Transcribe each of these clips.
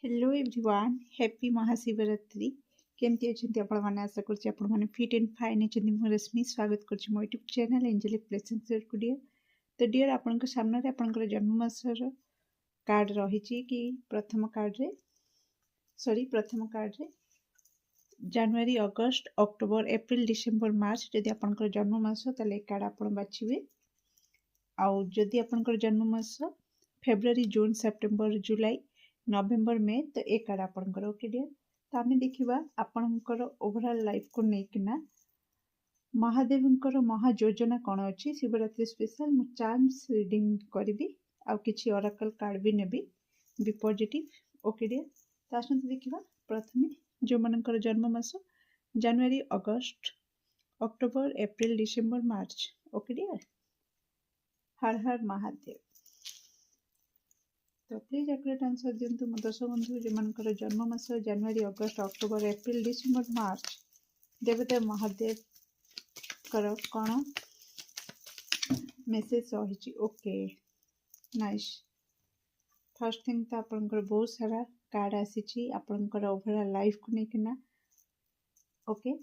Hello everyone happy Mahashivratri केमती अच्छे आपण मैंने आशा कर फिट एंड फाइन अच्छे मुझे रश्मि स्वागत कर मो यूट्यूब चैनल एंजेलिक ब्लेसिंग्स को डियर तो डियर आपण सामने आपंकर जन्ममासर कार्ड रही कि प्रथम कार्ड रे जनवरी अगस्त अक्टोबर एप्रिल डिसेम्बर मार्च जदि आपंकर जन्ममास ताले कार्ड आपण बाछिबे आउ जदि आपंकर जन्ममास फेब्रुआरी जून सेप्टेम्बर जुलाई नवेम्बर में तो ए कार्ड आपंकर ओके डियर तो आम देखा आपणकर ओवरऑल लाइफ को लेकिना महादेवंकर महायोजना कौन अच्छी शिवरात्रि स्पेशल मु चार्म्स रीडिंग करी आउ किछि ओराकल कार्ड भी नेबी बी पॉजिटिव ओके डियर तो आसते देखा प्रथमे जो मनकर जन्ममास जनवरी अगस्त October April December March okay dear Har Har Mahadev तो प्लीज एक्यूरेट आंसर दिंतु मो दर्शक बंधु जो मनकर जन्ममास जनवरी अगस्त अक्टोबर एप्रिल डिसेम्बर मार्च देवदेव महादेव कर कौन मेसेज रही ओके नाइस फर्स्ट थिंग तो आपनकर बहुत सारा कार्ड आसी आपनकर ओवरऑल लाइफ को लेकिना okay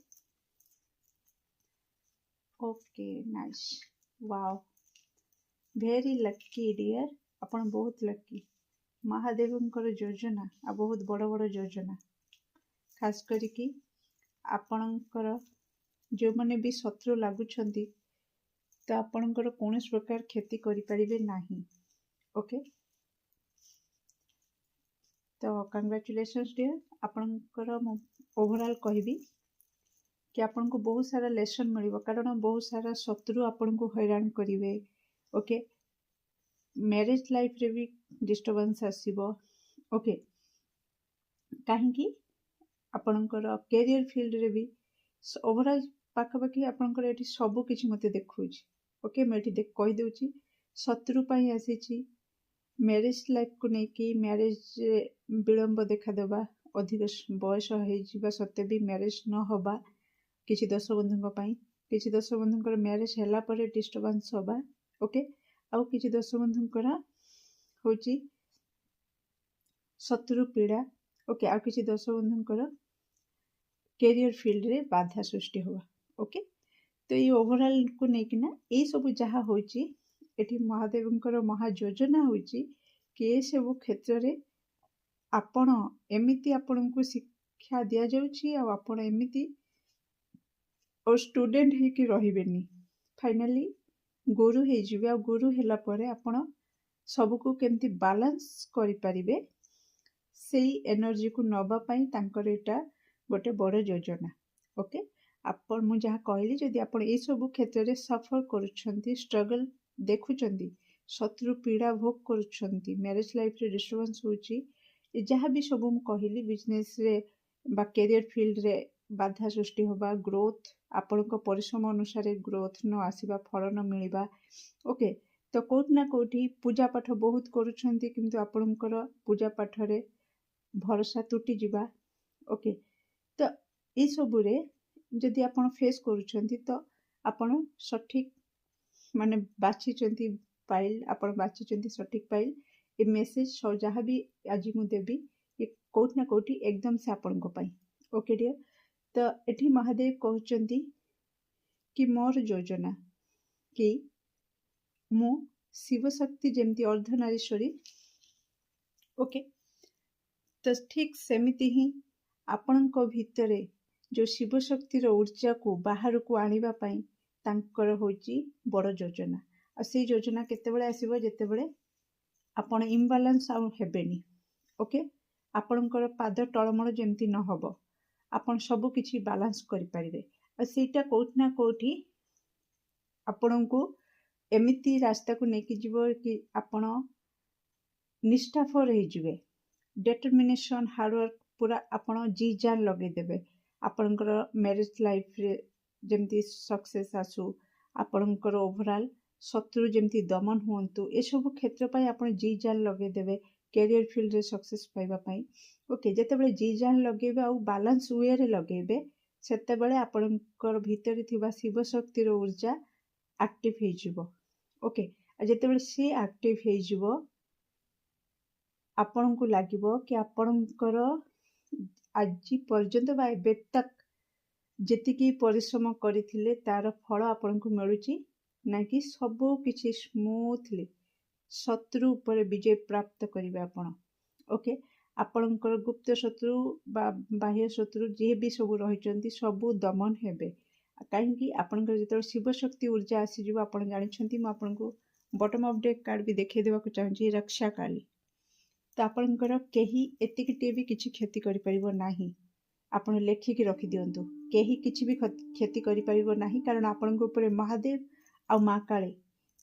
okay nice wow very lucky dear आपण बहुत लकी महादेवंकर योजना आ बहुत बड़ बड़ योजना खास करिकी आपणकर जो मैंने भी शत्रु लगुंट तो आपणकर कौन प्रकार क्षति करें नहीं ओके तो कंग्रेचुलेशंस डियर आपणकर ओवरऑल कहबी कि आपन को बहुत सारा लेसन मिल कारण बहुत सारा शत्रु आपन को हैरान करेंगे ओके मैरिज लाइफ रे भी डिस्टर्बेंस आसीबो ओके कहीं आपणकर कैरियर फील्ड रे भी ओवरऑल पाखापाखि आपणकर एटी सब किछि मते देखुछि ओके मैं एटी कहि देउछि शत्रु पई आसीछि मैरिज लाइफ को लेकिन मैरिज विलंब देखा देबा अधिक बयस हो जिबा सत्ते भी मैरिज न होबा किछि दश बंधुक पई किछि दश बंधुकर मैरिज हैला परे डिस्टर्बेंस होबा ओके आउ किछि दश बंधुकर होची शत्रु पीड़ा ओके आउ किछि दश बंधुकर कैरियर फील्ड रे बाधा सृष्टि होगा ओके तो ये ओवरऑल को लेकिना ये सब जहाँ होची एठी महादेवंकर महायोजना होची कि ये सब क्षेत्र रे आपण एमिति आपण को शिक्षा दिया जाउची आ आपण एमिति और स्टूडेंट है कि रहिबेनी फाइनली गुरु हे जिबे आ गुरु हैला परे आपण सबको केमती बैलेंस करि परिबे सेई एनर्जी को नबा पई तांकर एटा गोटे बड़ योजना ओके आपण मु जहाँ कहली जदि आपण ए सब क्षेत्र रे सफर करूछंती स्ट्रगल देखुछंती शत्रु पीड़ा भोग करूछंती मैरिज लाइफ रे डिस्टर्बेंस होची जहाँ भी सब मु कहली बिजनेस रे बा कैरियर फील्ड रे बाधा सृष्टि होबा ग्रोथ आपण परिश्रम अनुसार ग्रोथ न आसीबा फल न मिलवा ओके तो कोट ना कोठी पूजा पाठ बहुत करूछंती किंतु आपणकर पूजा पाठ रे भरोसा टूटी जिबा ओके तो ये सबुरे जदि आपण फेस करूछंती तो आपण सठिक माने बाछिचंती पाइल आपण बाछिचंती सठिक पाइल ए मेसेज जहाँ भी आज मु देबी ये कोट ना कोठी एकदम से आपण को पाई ओके डियर तो एठी महादेव कहउचंती कि मोर योजना कि मु शिव शक्ति जेमती अर्धनारीश्वरी ओके तो ठीक सेमिति ही आपणको भितरे जो शिव शक्तिर ऊर्जा को बाहर को आनिबा पई तांकर होची बड़ योजना आ से योजना केतेबेले आसीबो जेतेबेले आपण इम्बालांस आउ हेबेनी ओके आपणकर पाद टळमळ जेमती न होबो आपण सब किछि बैलेंस करि परिबे आ सेटा कोठ ना कोठी आपणको एमिति रास्ता को नेकी जीवो कि आपण निष्ठाफर हो जिवे डिटरमिनेशन हार्डवर्क पूरा आपण जी जान लगे देबे आपणकर मैरिज लाइफ रे जेमती सक्सेस आसु आपणकर ओवरऑल शत्रु जेमती दमन हुंतु ए सब क्षेत्र पई आपण जी जान लगे देबे कैरियर फील्ड रे सक्सेस पाइबा पई ओके जेतेबेले जी जान लगेबे आ बैलेंस वे रे लगेबे सेतेबेले आपणकर भीतर थिबा शिव शक्ति रो ऊर्जा एक्टिव हे जिवो ओके आ जेतेबेले से एक्टिव हे जिवो ଆପଣଙ୍କୁ ଲାଗିବ କି ଆପଣଙ୍କର ଆଜି ପର୍ଯ୍ୟନ୍ତ ବା ଏବେ ତକ୍ ଯେତିକି ପରିଶ୍ରମ କରିଥିଲେ ତାର ଫଳ ଆପଣଙ୍କୁ ମିଳୁଛି, ନା କି ସବୁ କିଛି ସ୍ମୁଥଲି ଶତ୍ରୁ ଉପରେ ବିଜୟ ପ୍ରାପ୍ତ କରିବେ ଆପଣ। ଓକେ, ଆପଣଙ୍କର ଗୁପ୍ତ ଶତ୍ରୁ ବା ବାହ୍ୟ ଶତ୍ରୁ ଯିଏ ବି ସବୁ ରହିଛନ୍ତି ସବୁ ଦମନ ହେବେ। କାହିଁକି? ଆପଣଙ୍କର ଯେତେବେଳେ ଶିବ ଶକ୍ତି ଉର୍ଜା ଆସିଯିବ, ଆପଣ ଜାଣିଛନ୍ତି ମୁଁ ଆପଣଙ୍କୁ ବଟମ୍ ଅଫ୍ ଡେକ୍ କାର୍ଡ ବି ଦେଖେଇ ଦେବାକୁ ଚାହୁଁଛି, ରକ୍ଷା କାଳୀ। ତ ଆପଣଙ୍କର କେହି ଏତିକିଟିଏ ବି କିଛି କ୍ଷତି କରିପାରିବ ନାହିଁ। ଆପଣ ଲେଖିକି ରଖିଦିଅନ୍ତୁ, କେହି କିଛି ବି କ୍ଷତି କରିପାରିବ ନାହିଁ, କାରଣ ଆପଣଙ୍କ ଉପରେ ମହାଦେବ ଆଉ ମା କାଳୀ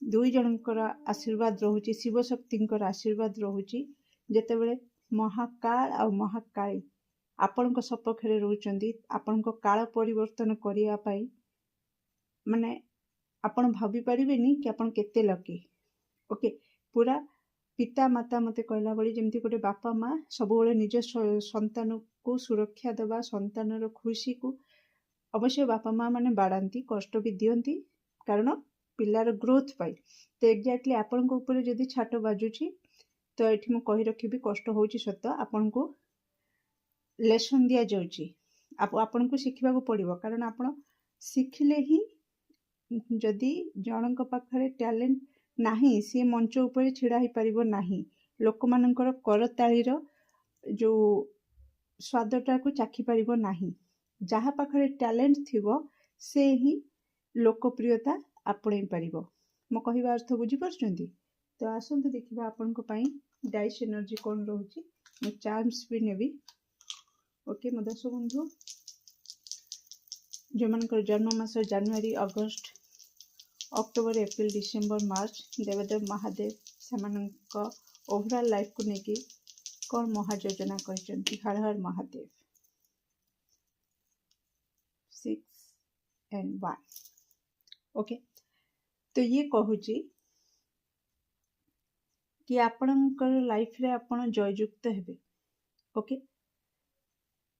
ଦୁଇ ଜଣଙ୍କର ଆଶୀର୍ବାଦ ରହୁଛି, ଶିବ ଶକ୍ତିଙ୍କର ଆଶୀର୍ବାଦ ରହୁଛି। ଯେତେବେଳେ ମହାକାଳ ଆଉ ମହାକାଳୀ ଆପଣଙ୍କ ସପକ୍ଷରେ ରହୁଛନ୍ତି, ଆପଣଙ୍କ କାଳ ପରିବର୍ତ୍ତନ କରିବା ପାଇଁ, ମାନେ ଆପଣ ଭାବି ପାରିବେନି କି ଆପଣ କେତେ ଲକି। ଓକେ, ପୁରା ପିତା ମାତା ମତେ କହିଲା ଭଳି, ଯେମିତି ଗୋଟେ ବାପା ମା ସବୁବେଳେ ନିଜ ସନ୍ତାନକୁ ସୁରକ୍ଷା ଦେବା, ସନ୍ତାନର ଖୁସିକୁ, ଅବଶ୍ୟ ବାପା ମା ମାନେ ବାଡ଼ାନ୍ତି, କଷ୍ଟ ବି ଦିଅନ୍ତି, କାରଣ ପିଲାର ଗ୍ରୋଥ ପାଇଁ। ତ ଏକ୍ଜାକ୍ଟଲି ଆପଣଙ୍କ ଉପରେ ଯଦି ଛାଟ ବାଜୁଛି, ତ ଏଠି ମୁଁ କହି ରଖିବି, କଷ୍ଟ ହେଉଛି ସତ, ଆପଣଙ୍କୁ ଲେସନ୍ ଦିଆଯାଉଛି, ଆପଣଙ୍କୁ ଶିଖିବାକୁ ପଡ଼ିବ। କାରଣ ଆପଣ ଶିଖିଲେ ହିଁ, ଯଦି ଜଣଙ୍କ ପାଖରେ ଟ୍ୟାଲେଣ୍ଟ ନାହିଁ, ସିଏ ମଞ୍ଚ ଉପରେ ଛିଡ଼ା ହେଇପାରିବ ନାହିଁ, ଲୋକମାନଙ୍କର କରତାଳିର ଯୋଉ ସ୍ୱାଦଟାକୁ ଚାଖି ପାରିବ ନାହିଁ। ଯାହା ପାଖରେ ଟ୍ୟାଲେଣ୍ଟ ଥିବ ସେ ହିଁ ଲୋକପ୍ରିୟତା ଆପଣେଇ ପାରିବ। ମୋ କହିବା ଅର୍ଥ ବୁଝିପାରୁଛନ୍ତି? ତ ଆସନ୍ତୁ ଦେଖିବା ଆପଣଙ୍କ ପାଇଁ ଡାଇସ୍ ଏନର୍ଜି କ'ଣ ରହୁଛି। ମୁଁ ଚାର୍ମସ୍ ବି ନେବି। ଓକେ, ମୋ ଦର୍ଶକ ବନ୍ଧୁ, ଯେଉଁମାନଙ୍କର ଜନ୍ମ ମାସ ଜାନୁଆରୀ, August, October, April, December, March, ଦେବଦେବ ମହାଦେବ ସେମାନଙ୍କ ଓଭରାଲ୍ ଲାଇଫ୍କୁ ନେଇକି କ'ଣ ମହାଯୋଜନା କରିଛନ୍ତି। ହର ହର ମହାଦେବ। 6 and 1। ଓକେ, ତ ଇଏ କହୁଛି କି ଆପଣଙ୍କର ଲାଇଫରେ ଆପଣ ଜୟଯୁକ୍ତ ହେବେ। ଓକେ,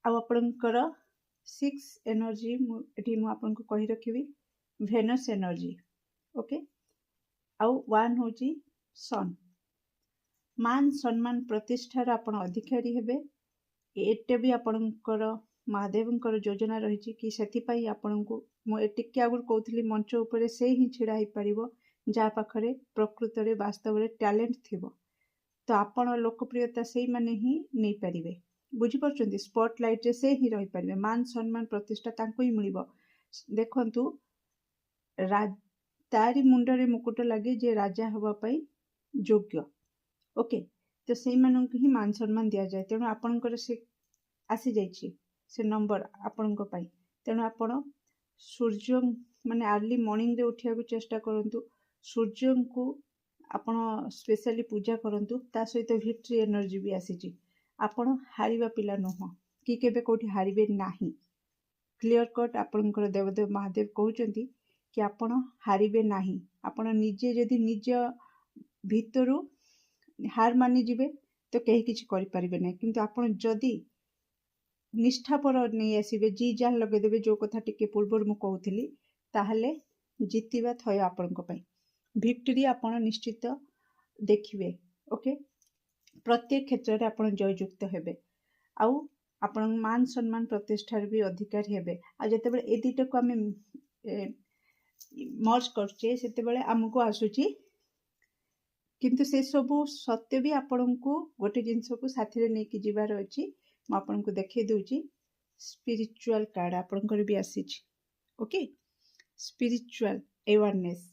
ଆଉ ଆପଣଙ୍କର 6 ଏନର୍ଜି ଏଠି ମୁଁ ଆପଣଙ୍କୁ କହି ରଖିବି, ଭେନସ୍ ଏନର୍ଜି। ଓକେ, ଆଉ 1 ହେଉଛି ସନ୍। ମାନ ସମ୍ମାନ ପ୍ରତିଷ୍ଠାର ଆପଣ ଅଧିକାରୀ ହେବେ। ଏଇଟା ବି ଆପଣଙ୍କର ମହାଦେବଙ୍କର ଯୋଜନା ରହିଛି କି ସେଥିପାଇଁ ଆପଣଙ୍କୁ, ମୁଁ ଟିକେ ଆଗରୁ କହୁଥିଲି, ମଞ୍ଚ ଉପରେ ସେ ହିଁ ଛିଡ଼ା ହେଇପାରିବ ଯାହା ପାଖରେ ପ୍ରକୃତରେ ବାସ୍ତବରେ ଟ୍ୟାଲେଣ୍ଟ ଥିବ। ତ ଆପଣ ଲୋକପ୍ରିୟତା ସେଇମାନେ ହିଁ ନେଇପାରିବେ। ବୁଝିପାରୁଛନ୍ତି? ସ୍ପଟ୍ ଲାଇଟ୍ରେ ସେ ହିଁ ରହିପାରିବେ। ମାନ ସମ୍ମାନ ପ୍ରତିଷ୍ଠା ତାଙ୍କୁ ହିଁ ମିଳିବ। ଦେଖନ୍ତୁ, ତାରି ମୁଣ୍ଡରେ ମୁକୁଟ ଲାଗେ ଯେ ରାଜା ହେବା ପାଇଁ ଯୋଗ୍ୟ। ଓକେ, ତ ସେଇମାନଙ୍କୁ ହିଁ ମାନ ସମ୍ମାନ ଦିଆଯାଏ। ତେଣୁ ଆପଣଙ୍କର ସେ ଆସିଯାଇଛି, ସେ ନମ୍ବର ଆପଣଙ୍କ ପାଇଁ। ତେଣୁ ଆପଣ ସୂର୍ଯ୍ୟ ମାନେ ଆର୍ଲି ମର୍ଣ୍ଣିଂରେ ଉଠିବାକୁ ଚେଷ୍ଟା କରନ୍ତୁ। ସୂର୍ଯ୍ୟଙ୍କୁ ଆପଣ ସ୍ପେଶାଲି ପୂଜା କରନ୍ତୁ। ତା ସହିତ ଭିକ୍ଟ୍ରି ଏନର୍ଜି ବି ଆସିଛି। ଆପଣ ହାରିବା ପିଲା ନୁହଁ, କି କେବେ କୋଉଠି ହାରିବେ ନାହିଁ। କ୍ଲିୟର କଟ୍ ଆପଣଙ୍କର ଦେବଦେବ ମହାଦେବ କହୁଛନ୍ତି କି ଆପଣ ହାରିବେ ନାହିଁ। ଆପଣ ନିଜେ ଯଦି ନିଜ ଭିତରୁ ହାର ମାନିଯିବେ ତ କେହି କିଛି କରିପାରିବେ ନାହିଁ। କିନ୍ତୁ ଆପଣ ଯଦି ନିଷ୍ଠାପର ନେଇ ଆସିବେ, ଜି ଜାନ୍ ଲଗେଇଦେବେ, ଯୋଉ କଥା ଟିକେ ପୂର୍ବରୁ ମୁଁ କହୁଥିଲି, ତାହେଲେ ଜିତିବା ଥୟ ଆପଣଙ୍କ ପାଇଁ। ଭିକ୍ଟୋରୀ ଆପଣ ନିଶ୍ଚିତ ଦେଖିବେ। ଓକେ, ପ୍ରତ୍ୟେକ କ୍ଷେତ୍ରରେ ଆପଣ ଜୟଯୁକ୍ତ ହେବେ। ଆଉ ଆପଣ ମାନ ସମ୍ମାନ ପ୍ରତିଷ୍ଠାର ବି ଅଧିକାରୀ ହେବେ। ଆଉ ଯେତେବେଳେ ଏ ଦୁଇଟାକୁ ଆମେ ମର୍ଜ କରୁଛେ, ସେତେବେଳେ ଆମକୁ ଆସୁଛି, କିନ୍ତୁ ସେ ସବୁ ସତ୍ତ୍ୱେ ବି ଆପଣଙ୍କୁ ଗୋଟେ ଜିନିଷକୁ ସାଥିରେ ନେଇକି ଯିବାର ଅଛି। ମୁଁ ଆପଣଙ୍କୁ ଦେଖେଇ ଦଉଛି, ସ୍ପିରିଚୁଆଲ କାର୍ଡ ଆପଣଙ୍କର ବି ଆସିଛି। ଓକେ, ସ୍ପିରିଚୁଆଲ ଆୱାରନେସ୍,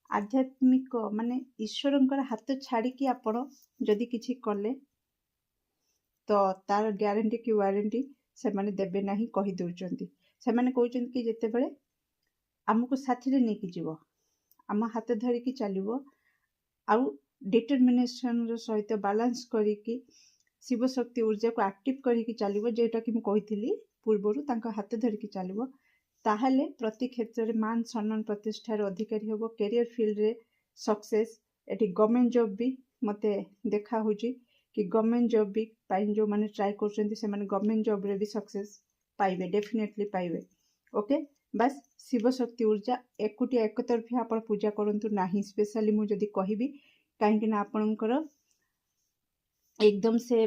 ଆଧ୍ୟାତ୍ମିକ ମାନେ ଈଶ୍ୱରଙ୍କର ହାତ ଛାଡ଼ିକି ଆପଣ ଯଦି କିଛି କଲେ ତ ତାର ଗ୍ୟାରେଣ୍ଟି କି ୱାରେଣ୍ଟି ସେମାନେ ଦେବେ ନାହିଁ, କହିଦେଉଛନ୍ତି। ସେମାନେ କହୁଛନ୍ତି କି ଯେତେବେଳେ ଆମକୁ ସାଥିରେ ନେଇକି ଯିବ, ଆମ ହାତ ଧରିକି ଚାଲିବ, ଆଉ ଡିଟରମିନେସନର ସହିତ ବାଲାନ୍ସ କରିକି ଶିବ ଶକ୍ତି ଉର୍ଜାକୁ ଆକ୍ଟିଭ କରିକି ଚାଲିବ, ଯେଉଁଟାକି ମୁଁ କହିଥିଲି ପୂର୍ବରୁ, ତାଙ୍କ ହାତ ଧରିକି ଚାଲିବ, ତାହେଲେ ପ୍ରତି କ୍ଷେତ୍ରରେ ମାନ ସମ୍ମାନ ପ୍ରତିଷ୍ଠାର ଅଧିକାରୀ ହେବ। କ୍ୟାରିୟର ଫିଲ୍ଡରେ ସକ୍ସେସ୍। ଏଠି ଗଭର୍ଣ୍ଣମେଣ୍ଟ ଜବ୍ ବି ମୋତେ ଦେଖା ହେଉଛି କି ଗଭର୍ଣ୍ଣମେଣ୍ଟ ଜବ୍ ବି ପାଇଁ ଯେଉଁମାନେ ଟ୍ରାଏ କରୁଛନ୍ତି ସେମାନେ ଗଭର୍ଣ୍ଣମେଣ୍ଟ ଜବ୍ରେ ବି ସକ୍ସେସ୍ ପାଇବେ, ଡେଫିନେଟଲି ପାଇବେ। ଓକେ, ବାସ୍ ଶିବ ଶକ୍ତି ଉର୍ଜା ଏକୁଟିଆ ଏକତରଫିଆ ଆପଣ ପୂଜା କରନ୍ତୁ ନାହିଁ। ସ୍ପେଶାଲି ମୁଁ ଯଦି କହିବି, କାହିଁକି ନା ଆପଣଙ୍କର एकदम से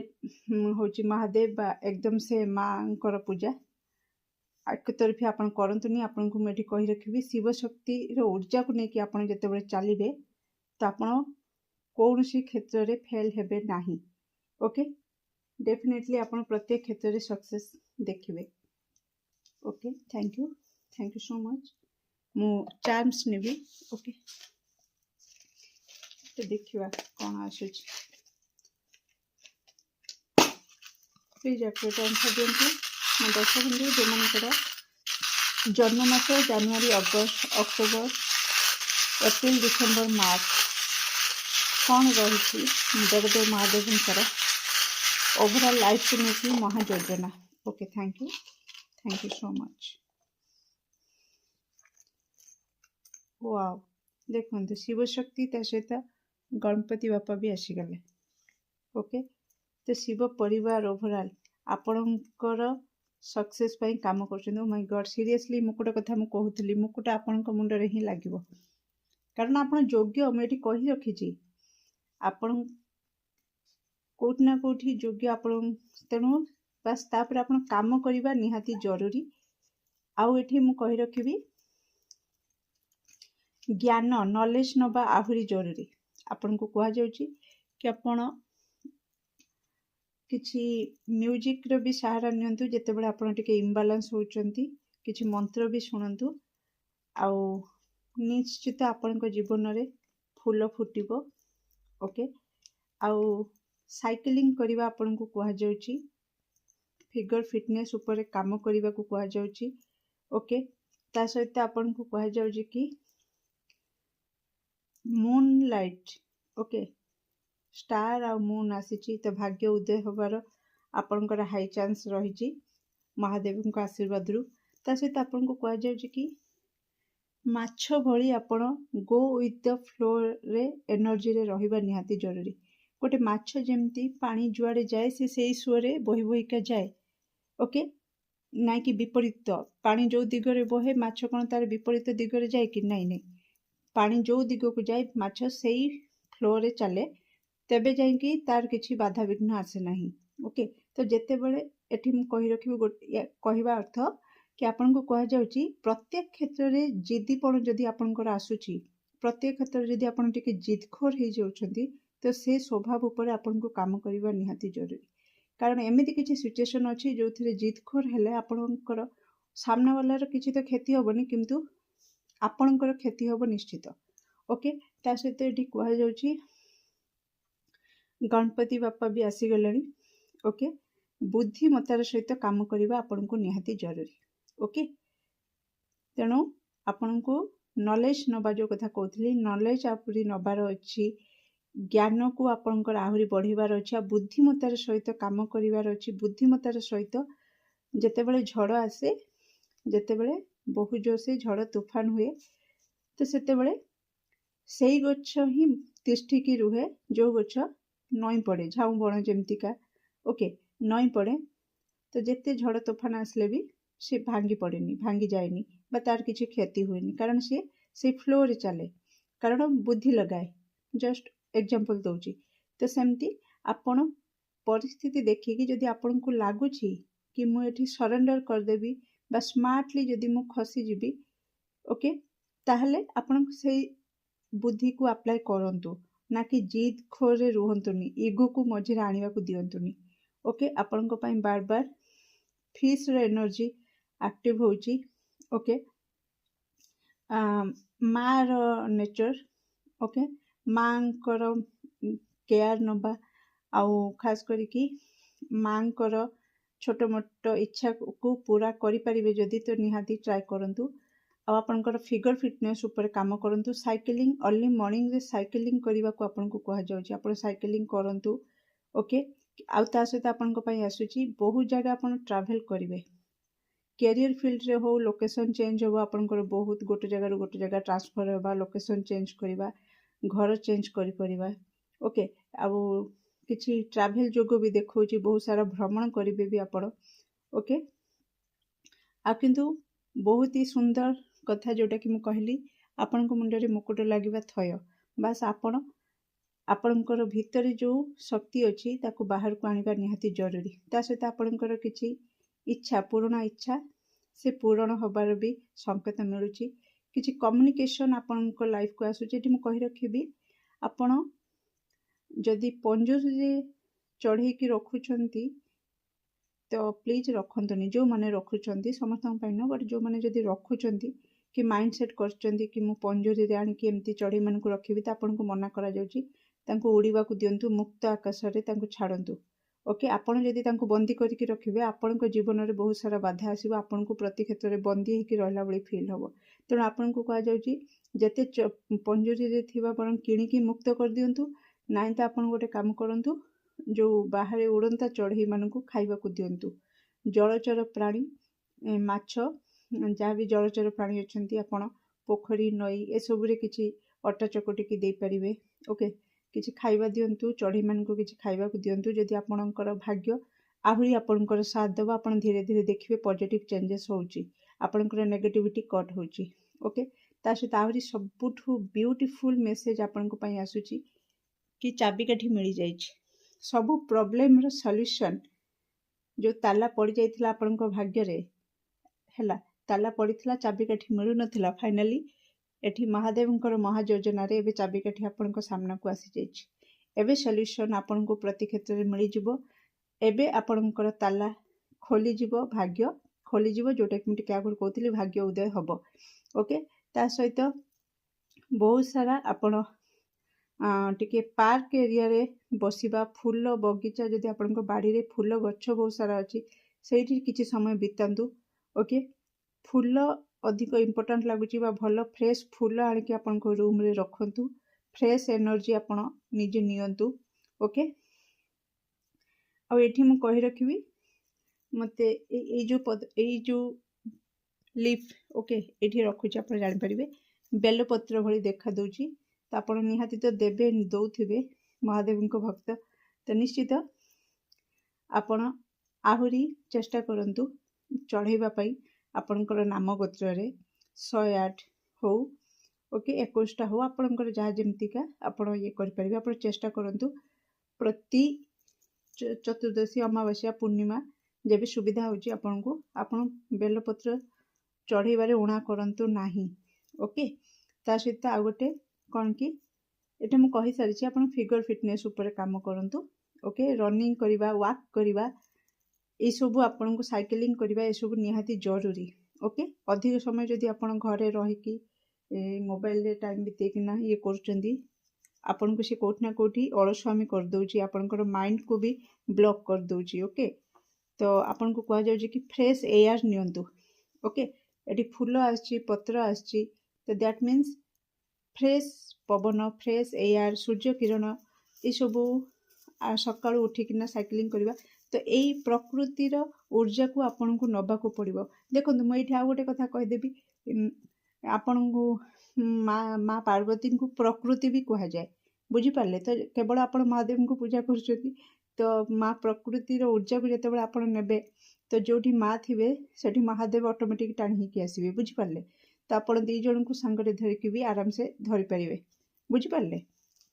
होची महादेव बा एकदम से माँकर पूजा एक तरफी आपण करंतुनी। आपनको मैं कही रखिबी शिव शक्ति ऊर्जा को लेकिन आप जितेबाला चलिए तो आपण कौन सी क्षेत्र में फेल हेबे नहीं। ओके डेफिनेटली आपण प्रत्येक क्षेत्र में सक्सेस देखिए। Okay thank you so much. मु चार्म्स नेबी। ओके तो देखिए कौन आसुच प्लीज एक्टिवेट आंसर दिंतु। मैं दर्शक बंधु जो मानकर जन्ममास जानुआरी अगस्त अक्टोबर एप्रिल डिसेम्बर मार्च कौन रही देवदेव महादेव ओवरऑल लाइफ को लेकिन महायोजना। Okay thank you so much. Wow देखो शिव शक्ति ता सहित गणपति बापा भी आसीगले। ओके तो शिव परिवार ओवरऑल आपणकर सक्सेस पाई काम कर। माय गॉड सीरियसली मुकुट कथा मु कहूली मुकुट आपण मुंडरे ही लगे कारण आप योग्य मुझे कही रखी आपण कौट ना कौटी योग्य आपण तेणु बस तापर आपण काम करवा निहाती जरूरी। आउ एठी मु कही रखिबी ज्ञान नॉलेज नबा आहुरी जरूरी। आपण को कहा जाउची कि आपण किछि म्यूजिक रो भी सहारा नियंतु जेते बेले आपण टिके इम्बालांस होचंती किछि मंत्र भी सुनंतु आउ निश्चित आपण को जीवन रे फूल फुटिबो। ओके आउ साइकिलिंग करबा आपण को कहा जाउची फिगर फिटनेस ऊपर काम करबा को कहा जाउची। ओके ता सहित आपण को कहा जाउची कि मून लाइट ओके स्टार आ मून आसी तो भाग्य उदय होबार आपणकर हाई चांस रही महादेव को आशीर्वाद रु। ता सहित आपण को कहा जाउची कि माछ भली आपण गो विथ द फ्लो रे एनर्जी रे रहिबा निहाती जरूरी। गोटे माछ जेमती पानी जुआड़े जाए से सही सुअरे बही बहिका जाए। ओके ना कि विपरीत पानी जो दिगरे बहे माछ कौन तार विपरीत दिगरे जाए कि नहीं नहीं पानी जो दिग को जाए माछ से फ्लो रे चले तेबे जाइकी तार किछि बाधा विघ्न आसे नहीं। ओके तो जेते बेले एठी मु कहि रखिबी कहवा अर्थ कि आपण को कहा जाउची प्रत्येक क्षेत्र में जिद्दीपण जदि आपणकर आसुची प्रत्येक क्षेत्र में जदि आपण टिके जिदखोर हो जाउछंती तो से स्वभाव उपर आपण को काम करबा निहाती जरूरी। कारण एमिति किछि सिचुएशन अछि जो थिरे जिदखोर हेले आपणकर सामना वालार किछि तो क्षति होबनी किंतु आपणकर क्षति होबो निश्चित। ओके ता सहित एठी कहा जाउची गणपति बापा भी आसीगले। ओके बुद्धिमतार सहित काम करबा आपण को निहाती जरूरी। ओके तेणु आपण को नॉलेज नबा जो कथा कहूली नॉलेज आपरी नबार अच्छी ज्ञान को आपणकर आहुरी बढ़िबार अच्छी आ बुद्धिमतार सहित काम करिवार अच्छी। बुद्धिमतार सहित जेतेबेले झड़ आसे जेतेबेले बहु जोर से झड़ तूफान हुए तो सेतेबेले सेई गछ ही तिष्ठिकी रुहे जो गछ नई पड़े झाऊ बण जेमतिका। ओके नई पड़े तो जेते झड़ तूफान आसले भी से भांगी पड़ेनी भांगी जाएनी बा तार किसी क्षति हुएनी कारण से फ्लो रे चले कारण बुद्धि लगाए। जस्ट एग्जांपल दउची तो सेमती आपण परिस्थिति देखिए जदि आपण को लागुची कि मु एठी सरेंडर कर देबी बा स्मार्टली जदि मु खसी जीबी ओके ताहले आपण से बुद्धि को अप्लाई करंतु ना कि जिद खोरे रुहंतुनी ईगो को मझिरे आनिबा को दियंतुनी। ओके आपण को पई बार बार फिश रो एनर्जी एक्टिव होची। ओके माँ रो नेचर ओके माँ कर केयर नबा आउ खास करिकी माँ कर छोट मोट इच्छा को पूरा करि परिबे जदि तो निहाती ट्राई करंतु। आपणकर फिगर फिटनेस ऊपर काम करंतु। साइकिलिंग अर्ली मॉर्निंग रे साइकिलिंग करबा को आपन को कहा जाउची आपण साइकिलिंग करंतु। ओके आउ ता सहित आपन को पई आसुची बहुत जगह आपन ट्रैवल करिवे कैरियर फील्ड रे हो लोकेशन चेंज हो आपनकर बहुत गोटे जगह ट्रांसफर होबा लोकेशन चेंज करबा घर चेंज करि परिबा। ओके आउ किछि ट्रैवल जोगो भी देखौची बहुत सारा भ्रमण करिवे भी आपण। ओके आ किंतु बहुत ही सुंदर कथा जोटा कि मु कहली आपण को मुंडरे मुकुट लागिबा थय बास आपण ଆପଣଙ୍କର ଭିତରେ ଯେଉଁ ଶକ୍ତି ଅଛି ତାକୁ ବାହାରକୁ ଆଣିବା ନିହାତି ଜରୁରୀ। ତା ସହିତ ଆପଣଙ୍କର କିଛି ଇଚ୍ଛା, ପୁରୁଣା ଇଚ୍ଛା, ସେ ପୂରଣ ହେବାର ବି ସଂକେତ ମିଳୁଛି। କିଛି କମ୍ୟୁନିକେସନ୍ ଆପଣଙ୍କ ଲାଇଫକୁ ଆସୁଛି। ଏଠି ମୁଁ କହି ରଖିବି, ଆପଣ ଯଦି ପଞ୍ଜୁରୀରେ ଚଢ଼େଇକି ରଖୁଛନ୍ତି ତ ପ୍ଲିଜ୍ ରଖନ୍ତୁନି। ଯେଉଁମାନେ ରଖୁଛନ୍ତି, ସମସ୍ତଙ୍କ ପାଇଁ ନୁହଁ, ବଟ୍ ଯେଉଁମାନେ ଯଦି ରଖୁଛନ୍ତି କି ମାଇଣ୍ଡ ସେଟ୍ କରିଛନ୍ତି କି ମୁଁ ପଞ୍ଜୁରୀରେ ଆଣିକି ଏମିତି ଚଢ଼େଇମାନଙ୍କୁ ରଖିବି, ତ ଆପଣଙ୍କୁ ମନା କରାଯାଉଛି। ତାଙ୍କୁ ଉଡ଼ିବାକୁ ଦିଅନ୍ତୁ, ମୁକ୍ତ ଆକାଶରେ ତାଙ୍କୁ ଛାଡ଼ନ୍ତୁ। ଓକେ, ଆପଣ ଯଦି ତାଙ୍କୁ ବନ୍ଦୀ କରିକି ରଖିବେ, ଆପଣଙ୍କ ଜୀବନରେ ବହୁତ ସାରା ବାଧା ଆସିବ। ଆପଣଙ୍କୁ ପ୍ରତି କ୍ଷେତ୍ରରେ ବନ୍ଦୀ ହେଇକି ରହିଲା ଭଳି ଫିଲ୍ ହେବ। ତେଣୁ ଆପଣଙ୍କୁ କୁହାଯାଉଛି ଯେତେ ପଞ୍ଜୁରୀରେ ଥିବା ବରଂ କିଣିକି ମୁକ୍ତ କରିଦିଅନ୍ତୁ। ନାଇଁ ତ ଆପଣ ଗୋଟେ କାମ କରନ୍ତୁ, ଯେଉଁ ବାହାରେ ଉଡ଼ନ୍ତା ଚଢ଼େଇମାନଙ୍କୁ ଖାଇବାକୁ ଦିଅନ୍ତୁ। ଜଳଚର ପ୍ରାଣୀ, ମାଛ, ଯାହା ବି ଜଳଚର ପ୍ରାଣୀ ଅଛନ୍ତି, ଆପଣ ପୋଖରୀ, ନଈ ଏସବୁରେ କିଛି ଅଟା ଚକଟିକି ଦେଇପାରିବେ। ଓକେ, କିଛି ଖାଇବା ଦିଅନ୍ତୁ, ଚଢ଼େଇମାନଙ୍କୁ କିଛି ଖାଇବାକୁ ଦିଅନ୍ତୁ। ଯଦି ଆପଣଙ୍କର ଭାଗ୍ୟ ଆହୁରି ଆପଣଙ୍କର ସାଥ ଦେବ, ଆପଣ ଧୀରେ ଧୀରେ ଦେଖିବେ ପଜିଟିଭ୍ ଚେଞ୍ଜେସ୍ ହେଉଛି, ଆପଣଙ୍କର ନେଗେଟିଭିଟି କଟ୍ ହେଉଛି। ଓକେ, ତା ସହିତ ଆହୁରି ସବୁଠୁ ବ୍ୟୁଟିଫୁଲ୍ ମେସେଜ୍ ଆପଣଙ୍କ ପାଇଁ ଆସୁଛି କି ଚାବିକାଠି ମିଳିଯାଇଛି। ସବୁ ପ୍ରୋବ୍ଲେମର ସଲ୍ୟୁସନ୍, ଯେଉଁ ତାଲା ପଡ଼ିଯାଇଥିଲା ଆପଣଙ୍କ ଭାଗ୍ୟରେ, ହେଲା, ତାଲା ପଡ଼ିଥିଲା, ଚାବିକାଠି ମିଳୁନଥିଲା, ଫାଇନାଲି ଏଠି ମହାଦେବଙ୍କର ମହାଯୋଜନାରେ ଏବେ ଚାବିକାଠି ଆପଣଙ୍କ ସାମ୍ନାକୁ ଆସିଯାଇଛି। ଏବେ ସଲ୍ୟୁସନ୍ ଆପଣଙ୍କୁ ପ୍ରତି କ୍ଷେତ୍ରରେ ମିଳିଯିବ। ଏବେ ଆପଣଙ୍କର ତାଲା ଖୋଲିଯିବ, ଭାଗ୍ୟ ଖୋଲିଯିବ, ଯେଉଁଟାକି ମୁଁ ଟିକେ ଆଗରୁ କହୁଥିଲି, ଭାଗ୍ୟ ଉଦୟ ହେବ। ଓକେ, ତା ସହିତ ବହୁତ ସାରା ଆପଣ ଟିକେ ପାର୍କ ଏରିଆରେ ବସିବା, ଫୁଲ ବଗିଚା, ଯଦି ଆପଣଙ୍କ ବାଡ଼ିରେ ଫୁଲ ଗଛ ବହୁତ ସାରା ଅଛି, ସେଇଠି କିଛି ସମୟ ବିତାନ୍ତୁ। ଓକେ, ଫୁଲ ଅଧିକ ଇମ୍ପୋର୍ଟାଣ୍ଟ ଲାଗୁଛି ବା ଭଲ ଫ୍ରେଶ୍ ଫୁଲ ଆଣିକି ଆପଣଙ୍କ ରୁମ୍ରେ ରଖନ୍ତୁ। ଫ୍ରେଶ୍ ଏନର୍ଜି ଆପଣ ନିଜେ ନିଅନ୍ତୁ। ଓକେ, ଆଉ ଏଠି ମୁଁ କହି ରଖିବି, ମୋତେ ଏଇ ଯେଉଁ ଲିଫ୍, ଓକେ, ଏଠି ରଖୁଛି, ଆପଣ ଜାଣିପାରିବେ ବେଲପତ୍ର ଭଳି ଦେଖାଦେଉଛି। ତ ଆପଣ ନିହାତି ତ ଦେଉଥିବେ, ମହାଦେବଙ୍କ ଭକ୍ତ, ତ ନିଶ୍ଚିତ ଆପଣ ଆହୁରି ଚେଷ୍ଟା କରନ୍ତୁ ଚଢ଼େଇବା ପାଇଁ। ଆପଣଙ୍କର ନାମ ଗୋତ୍ରରେ 108 ହଉ, ଓକେ, 21ଟା ହଉ, ଆପଣଙ୍କର ଯାହା ଯେମିତିକା ଆପଣ ଇଏ କରିପାରିବେ। ଆପଣ ଚେଷ୍ଟା କରନ୍ତୁ ପ୍ରତି ଚତୁର୍ଦ୍ଦଶୀ, ଅମାବାସ୍ୟା, ପୂର୍ଣ୍ଣିମା, ଯେବେ ସୁବିଧା ହେଉଛି ଆପଣଙ୍କୁ, ଆପଣ ବେଲପତ୍ର ଚଢ଼େଇବାରେ ଉଣା କରନ୍ତୁ ନାହିଁ। ଓକେ, ତା ସହିତ ଆଉ ଗୋଟେ କ'ଣ କି, ଏଇଟା ମୁଁ କହିସାରିଛି, ଆପଣ ଫିଗର ଫିଟନେସ୍ ଉପରେ କାମ କରନ୍ତୁ। ଓକେ, ରନିଂ କରିବା, ୱାକ୍ କରିବା, ଏସବୁ ଆପଣଙ୍କୁ ସାଇକେଲିଂ କରିବା, ଏସବୁ ନିହାତି ଜରୁରୀ। ଓକେ, ଅଧିକ ସମୟ ଯଦି ଆପଣ ଘରେ ରହିକି ମୋବାଇଲରେ ଟାଇମ୍ ବିତେଇକିନା ଇଏ କରୁଛନ୍ତି, ଆପଣଙ୍କୁ ସେ କେଉଁଠି ନା କେଉଁଠି ଅଳସୁଆମୀ କରିଦେଉଛି, ଆପଣଙ୍କର ମାଇଣ୍ଡକୁ ବି ବ୍ଲକ୍ କରିଦେଉଛି। ଓକେ, ତ ଆପଣଙ୍କୁ କୁହାଯାଉଛି କି ଫ୍ରେଶ୍ ଏୟାର ନିଅନ୍ତୁ। ଓକେ, ଏଠି ଫୁଲ ଆସିଛି, ପତ୍ର ଆସିଛି, ତ ଦ୍ୟାଟ୍ ମିନ୍ସ ଫ୍ରେଶ୍ ପବନ, ଫ୍ରେଶ୍ ଏୟାର, ସୂର୍ଯ୍ୟ କିରଣ, ଏସବୁ ସକାଳୁ ଉଠିକିନା ସାଇକେଲିଂ କରିବା। ତ ଏଇ ପ୍ରକୃତିର ଊର୍ଜାକୁ ଆପଣଙ୍କୁ ନେବାକୁ ପଡ଼ିବ। ଦେଖନ୍ତୁ, ମୁଁ ଏଇଠି ଆଉ ଗୋଟେ କଥା କହିଦେବି, ଆପଣଙ୍କୁ ମା ପାର୍ବତୀଙ୍କୁ ପ୍ରକୃତି ବି କୁହାଯାଏ, ବୁଝିପାରିଲେ? ତ କେବଳ ଆପଣ ମହାଦେବଙ୍କୁ ପୂଜା କରୁଛନ୍ତି, ତ ମା ପ୍ରକୃତିର ଊର୍ଜାକୁ ଯେତେବେଳେ ଆପଣ ନେବେ, ତ ଯେଉଁଠି ମା ଥିବେ ସେଠି ମହାଦେବ ଅଟୋମେଟିକ୍ ଟାଣି ହେଇକି ଆସିବେ, ବୁଝିପାରିଲେ? ତ ଆପଣ 2 ଜଣଙ୍କୁ ସାଙ୍ଗରେ ଧରିକି ବି ଆରାମସେ ଧରିପାରିବେ, ବୁଝିପାରିଲେ?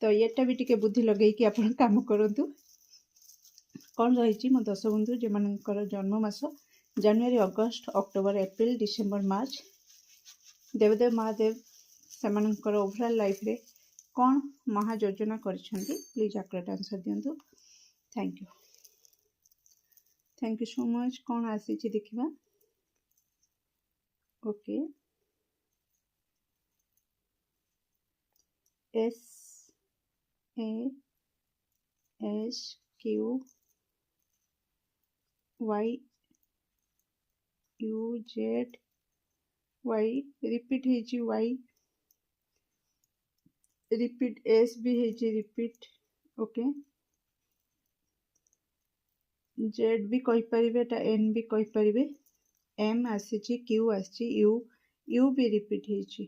ତ ଏଟା ବି ଟିକେ ବୁଦ୍ଧି ଲଗେଇକି ଆପଣ କାମ କରନ୍ତୁ। କ'ଣ ରହିଛି ମୋ ଦଶ ବନ୍ଧୁ ଯେଉଁମାନଙ୍କର ଜନ୍ମ ମାସ ଜାନୁଆରୀ, August, October, April, December, March, ଦେବଦେବ ମହାଦେବ ସେମାନଙ୍କର ଓଭରାଲ୍ ଲାଇଫ୍ରେ କ'ଣ ମହାଯୋଜନା କରିଛନ୍ତି, ପ୍ଲିଜ୍ ଆକୁରେଟ୍ ଆନ୍ସର୍ ଦିଅନ୍ତୁ। Thank you so much. କ'ଣ ଆସିଛି ଦେଖିବା। ଓକେ, SASQYUZY ରିପିଟ୍ ହେଇଛି, ରିପିଟ୍, S ବି ହେଇଛି ରିପିଟ୍। ଓକେ, Z ବି କହିପାରିବେ, ଏଟା N ବି କହିପାରିବେ, M ଆସିଛି, Q ଆସିଛି, U ବି ରିପିଟ୍ ହେଇଛି,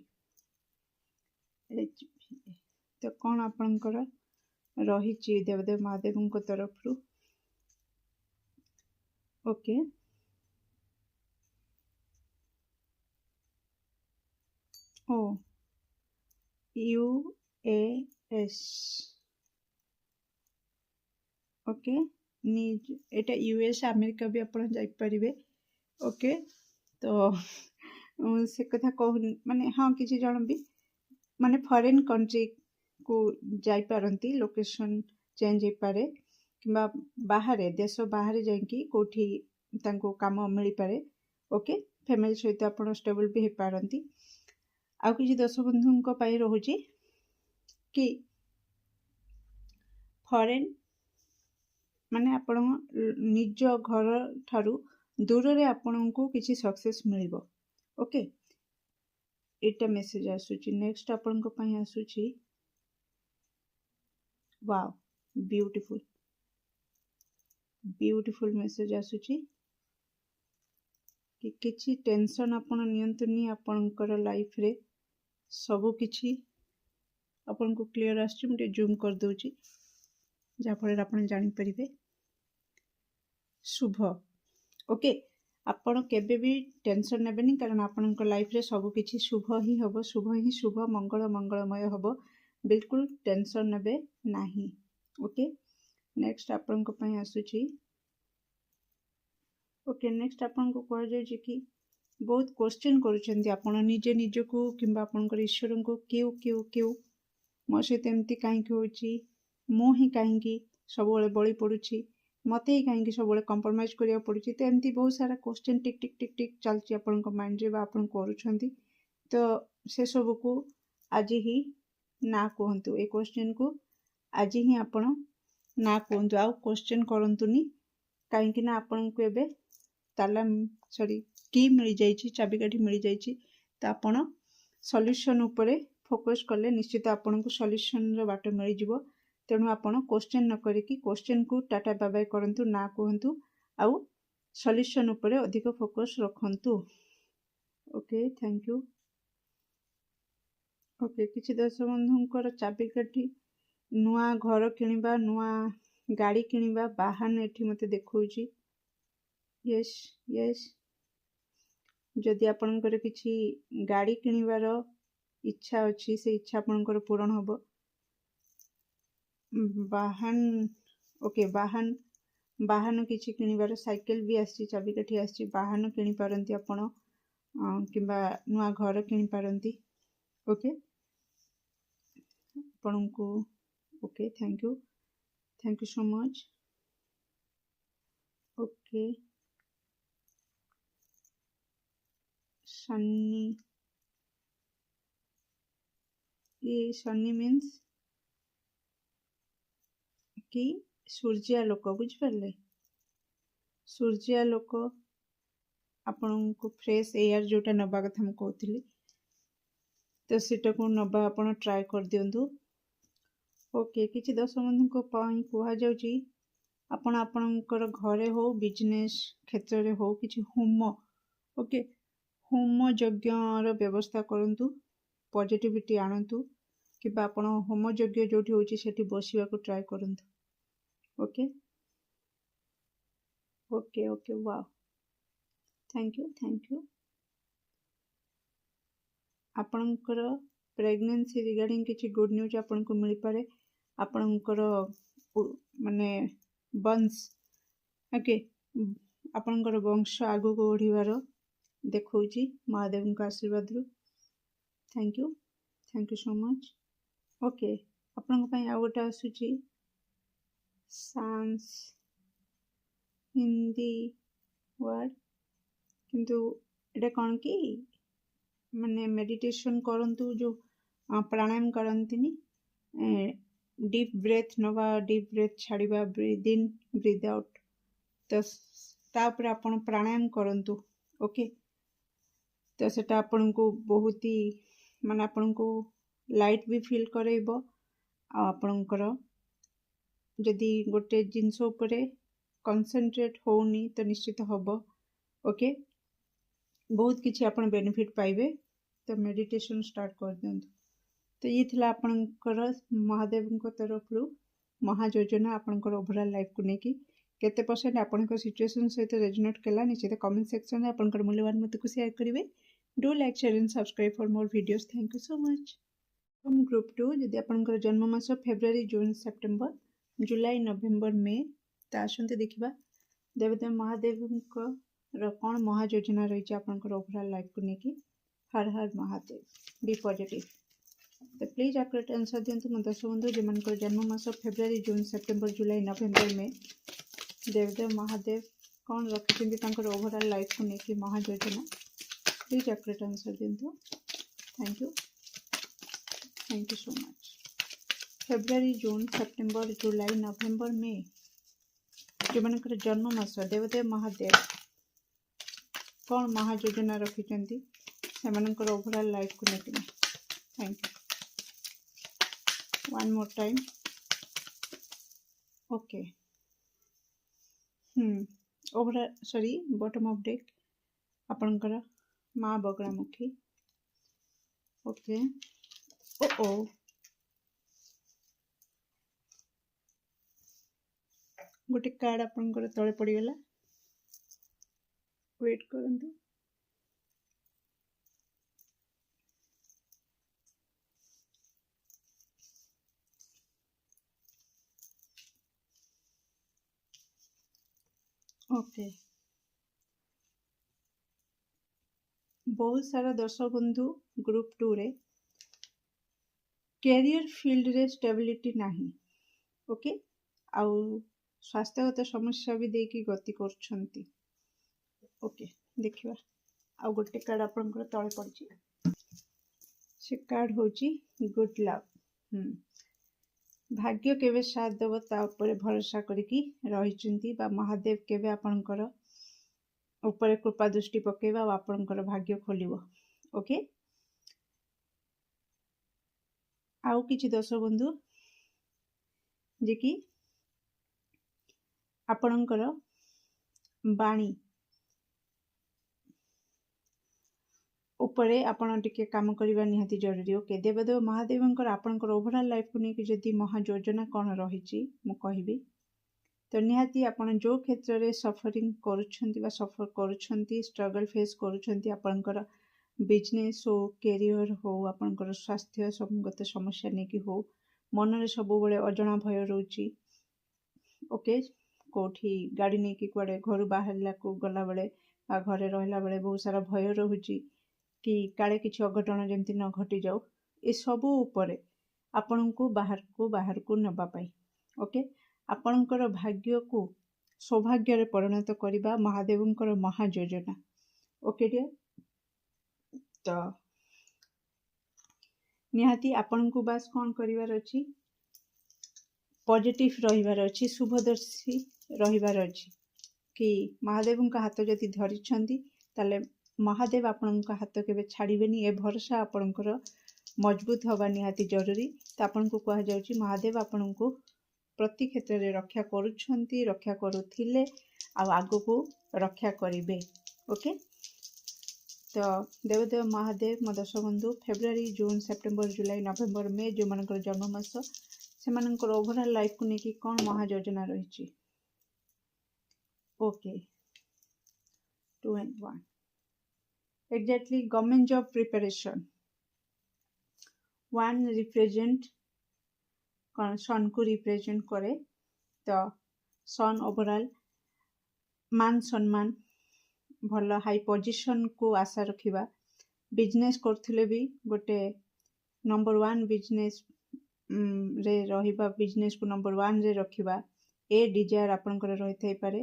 H। ତ କ'ଣ ଆପଣଙ୍କର ରହିଛି ଦେବଦେବ ମହାଦେବଙ୍କ ତରଫରୁ? ଓକେ, UAS, ओके निज एटा यूएस अमेरिका भी आप जाइपारे ओके तो से कथा कहूनी माने हाँ किसी जन भी माने फॉरेन कंट्री को जाइपारती लोकेशन चेंज हो पारे कि बाहर देश बाहर जाकि कौटी काम मिल पारे ओके फैमिली सहित आप स्टेबल भी हो पारती आउ कि दर्शक बंधु रोचे कि फॉरेन माने आपण निज घर ठारू दूर रे आपण को किसी सक्सेस मिलिबो ओके एटा मेसेज आसुची नेक्स्ट आपण को पई आसुची वाओ ब्यूटीफुल ब्यूटीफुल मेसेज आसुची कि किसी टेंशन आपण नियंतुनी आपणकर लाइफ रे सब किछि आपण को क्लियर आसुची मते जूम कर दोची जा फळे आपण जानि परिबे शुभ ओके आपण केबे भी टेंशन नेबेनी कारण आपणकर लाइफ रे सब किछि शुभ ही हबो शुभ ही शुभ मंगल मंगलमय हबो बिल्कुल टेंशन नेबे नाही ओके नेक्स्ट आपण को पई आसुची ओके नेक्स्ट आपण को कह जाय कि बहुत क्वेश्चन करूछंती आपण निजे निज को किंबा आपणकर ईश्वर को क्यों क्यों क्यों मो सहित एमती कहीं होची मु ही कहीं सब बड़ी पड़ुछि मत ही कहीं सब कंप्रोमाइज करिया पड़ुछि तो एमती बहुत सारा क्वेश्चन टिक टिक टिक टिक चलछि आपण को माइंड रे बा आपण करूछंती तो से सब को आज ही ना कहंतु ए क्वेश्चन को आज ही आपण ना कहंतु आ क्वेश्चन करंतुनी कहीं ना आपण को एबे ताला सॉरी की मिल जाइछि चाबिकाठी मिल जाइछि तो आपण सॉल्यूशन ऊपर फोकस कले निश्चित आपण को सॉल्यूशन रो बाट मिल जिवो तेणु आपण क्वेश्चन न करिकी क्वेश्चन को टाटा बाय बाय करंतु ना कहंतु आउ सॉल्यूशन ऊपर अधिक फोकस रखंतु ओके थैंक यू ओके किछि दर्शक बंधुंकर चाबिकाठी नुआ घर किनिबा नुआ गाड़ी किनिबा बाहन एठी मते देखौची यस यस जदि आपणकर किछि गाड़ी किनिबार इच्छा अछि से इच्छा आपणकर पूर्ण होबो बाहन ओके बाहन बाहन किछि किनिबार साइकिल भी आछि चाबिकाठी आछि बाहन किनि पारंती आपण किंबा नुआ घर किनि पारंती ओके आपणको okay thank you so much okay सन्नी ये सन्नी मीन्स कि सूर्या लोक बुझिपारे सूर्या लोक आपण को फ्रेश एयर जोटा नबा कथा हम कहती तो सीटा को नबा आपण ट्राई कर दिंतु ओके किछि दर्शक बंधु को कह जाउची आपण आपणकर घरे हो बिजनेस क्षेत्र रे हो किछि होम ओके होम यज्ञ रो व्यवस्था करंतु पॉजिटिविटी आणंतु किबा आपण होम यज्ञ जोठी होची सेठी बसिबा को ट्राई करंतु okay okay okay wow thank you आपणकर प्रेगनेंसी रिगार्डिंग किछि गुड न्यूज आपण को मिल पारे आपणकर माने वंश ओके आपणकर वंश आगु को ओढिबार देखौची महादेव का आशीर्वाद रु thank you so much okay आपण को पई आ गोटा आसुची सांस हिंदी वर्ड किंतु एटा कोन की माने मेडिटेशन करंतु जो प्राणायाम करंतिनी डीप ब्रेथ नवा डीप ब्रेथ छाड़िबा ब्रीथ इन ब्रीथ आउट तो तापर आपण प्राणायाम करंतु ओके तो सेटा आपण को बहुत ही माने आपण को लाइट भी फील करेइबो आपणकर जदि गोटे जिनस उपरे कंसंट्रेट होनी तो निश्चित हबो ओके बहुत किछि आपण बेनिफिट पाइबे तो मेडिटेशन स्टार्ट कर दियंतु तो ये थिला आपणकर महादेव को तरफ रु महायोजना आपणकर ओवरऑल लाइफ को नेकी केते परसेंट आपणकर सिचुएशन सहित रेजोनेट कला निश्चित कमेंट सेक्शन में आपणकर मूल्यवान मत को शेयर करिवे do like share and subscribe for more videos thank you so much group 2 जदि आपणकर जन्म मास फेब्रुआरी जून सेप्टेम्बर जुलाई नवेम्बर मे ତ ଆସନ୍ତୁ ଦେଖିବା ଦେବଦେବ ମହାଦେବଙ୍କର କ'ଣ ମହାଯୋଜନା ରହିଛି ଆପଣଙ୍କର ଓଭରାଲ୍ ଲାଇଫକୁ ନେଇକି। Har Har Mahadev, be positive. ତ ପ୍ଲିଜ୍ ଆକୁରେଟ୍ ଆନ୍ସର୍ ଦିଅନ୍ତୁ ମୋ ଦର୍ଶକ ବନ୍ଧୁ ଯେଉଁମାନଙ୍କର ଜନ୍ମ ମାସ ଫେବୃଆରୀ, ଜୁନ୍, ସେପ୍ଟେମ୍ବର, ଜୁଲାଇ, ନଭେମ୍ବର, ମେ। ଦେବଦେବ ମହାଦେବ କ'ଣ ରଖିଛନ୍ତି ତାଙ୍କର ଓଭରାଲ୍ ଲାଇଫକୁ ନେଇକି ମହାଯୋଜନା। ପ୍ଲିଜ୍ ଆକୁରେଟ୍ ଆନ୍ସର୍ ଦିଅନ୍ତୁ। Thank you so much. ଫେବୃଆରୀ, ଜୁନ୍, ସେପ୍ଟେମ୍ବର, ଜୁଲାଇ, ନଭେମ୍ବର, ମେ ଯେଉଁମାନଙ୍କର ଜନ୍ମ ମାସ ଦେବଦେବ ମହାଦେବ କ'ଣ ମହାଯୋଜନା ରଖିଛନ୍ତି ସେମାନଙ୍କର ଓଭରାଲ୍ ଲାଇଫକୁ ନେଇକିନା। Thank you. One more time. Okay. Bottom of deck ଆପଣଙ୍କର ମା ବଗଳାମୁଖୀ। ଓକେ। ଓ ଗୋଟେ କାର୍ଡ଼ ଆପଣଙ୍କର ତଳେ ପଡ଼ିଗଲା, ୱେଟ୍ କରନ୍ତୁ। ଓକେ। ବହୁତ ସାରା ଦର୍ଶକ ବନ୍ଧୁ ଗ୍ରୁପ୍ 2ରେ କ୍ୟାରିୟର ଫିଲ୍ଡରେ ଷ୍ଟେବିଲିଟି ନାହିଁ। ଓକେ, ଆଉ ସ୍ୱାସ୍ଥ୍ୟଗତ ସମସ୍ୟା ବି ଦେଇକି ଗତି କରୁଛନ୍ତି। ଓକେ, ଦେଖିବା ଆଉ ଗୋଟେ କାର୍ଡ଼ ଆପଣଙ୍କର ତଳେ ପଡ଼ିଛି। ସେ କାର୍ଡ଼ ହେଉଛି ଗୁଡ୍ ଲକ୍। ଭାଗ୍ୟ କେବେ ସାଥ ଦେବ ତା ଉପରେ ଭରସା କରିକି ରହିଛନ୍ତି, ବା ମହାଦେବ କେବେ ଆପଣଙ୍କର ଉପରେ କୃପା ଦୃଷ୍ଟି ପକେଇବା ଆଉ ଆପଣଙ୍କର ଭାଗ୍ୟ ଖୋଲିବ। ଓକେ, ଆଉ କିଛି ଦର୍ଶକ ବନ୍ଧୁ ଯେ କି ଆପଣଙ୍କର ବାଣୀ ଉପରେ ଆପଣ ଟିକେ କାମ କରିବା ନିହାତି ଜରୁରୀ। ଓକେ, ଦେବଦେବ ମହାଦେବଙ୍କର ଆପଣଙ୍କର ଓଭରାଲ୍ ଲାଇଫକୁ ନେଇକି ଯଦି ମହାଯୋଜନା କ'ଣ ରହିଛି ମୁଁ କହିବି, ତ ନିହାତି ଆପଣ ଯେଉଁ କ୍ଷେତ୍ରରେ ସଫରିଂ କରୁଛନ୍ତି ବା ସଫର କରୁଛନ୍ତି, ଷ୍ଟ୍ରଗଲ୍ ଫେସ୍ କରୁଛନ୍ତି, ଆପଣଙ୍କର ବିଜନେସ୍ ହଉ, କ୍ୟାରିୟର ହଉ, ଆପଣଙ୍କର ସ୍ୱାସ୍ଥ୍ୟ ସଙ୍ଗତ ସମସ୍ୟା ନେଇକି ହଉ, ମନରେ ସବୁବେଳେ ଅଜଣା ଭୟ ରହୁଛି। ଓକେ, କେଉଁଠି ଗାଡ଼ି ନେଇକି କୁଆଡ଼େ ଘରୁ ବାହାରିଲାକୁ ଗଲାବେଳେ ବା ଘରେ ରହିଲା ବେଳେ ବହୁତ ସାରା ଭୟ ରହୁଛି କି କାଳେ କିଛି ଅଘଟଣ ଯେମିତି ନ ଘଟିଯାଉ, ଏସବୁ ଉପରେ ଆପଣଙ୍କୁ ବାହାରକୁ ନେବା ପାଇଁ। ଓକେ, ଆପଣଙ୍କର ଭାଗ୍ୟକୁ ସୌଭାଗ୍ୟରେ ପରିଣତ କରିବା ମହାଦେବଙ୍କର ମହାଯୋଜନା। ଓକେ ଡିୟର୍, ତ ନିହାତି ଆପଣଙ୍କୁ ବାସ୍ କ'ଣ କରିବାର ଅଛି, ପଜିଟିଭ୍ ରହିବାର ଅଛି, ଶୁଭଦର୍ଶୀ ରହିବାର ଅଛି କି ମହାଦେବଙ୍କ ହାତ ଯଦି ଧରିଛନ୍ତି ତାହେଲେ ମହାଦେବ ଆପଣଙ୍କ ହାତ କେବେ ଛାଡ଼ିବେନି। ଏ ଭରସା ଆପଣଙ୍କର ମଜବୁତ ହେବା ନିହାତି ଜରୁରୀ। ତ ଆପଣଙ୍କୁ କୁହାଯାଉଛି ମହାଦେବ ଆପଣଙ୍କୁ ପ୍ରତି କ୍ଷେତ୍ରରେ ରକ୍ଷା କରୁଛନ୍ତି, ରକ୍ଷା କରୁଥିଲେ ଆଉ ଆଗକୁ ରକ୍ଷା କରିବେ। ଓକେ, ତ ଦେବଦେବ ମହାଦେବ ମୋ ଦର୍ଶକ ବନ୍ଧୁ ଫେବୃଆରୀ, ଜୁନ୍, ସେପ୍ଟେମ୍ବର, ଜୁଲାଇ, ନଭେମ୍ବର, ମେ ଯେଉଁମାନଙ୍କର ଜନ୍ମ ମାସ ସେମାନଙ୍କର ଓଭରାଲ୍ ଲାଇଫକୁ ନେଇକି କ'ଣ ମହାଯୋଜନା ରହିଛି। Okay, 2 and 1 exactly government job preparation। 1 represent କ'ଣ ସନ୍କୁ ରିପ୍ରେଜେଣ୍ଟ କରେ, ତ ସନ୍ ଓଭରାଲ୍ ମାନ ସମ୍ମାନ, ଭଲ ହାଇ ପୋଜିସନକୁ ଆଶା ରଖିବା, ବିଜନେସ୍ କରୁଥିଲେ ବି ଗୋଟେ ନମ୍ବର 1 ବିଜନେସ୍ ରେ ରହିବା, ବିଜନେସ୍କୁ ନମ୍ବର 1ରେ ରଖିବା, ଏ ଡିଜାୟାର ଆପଣଙ୍କର ରହିଥାଇପାରେ।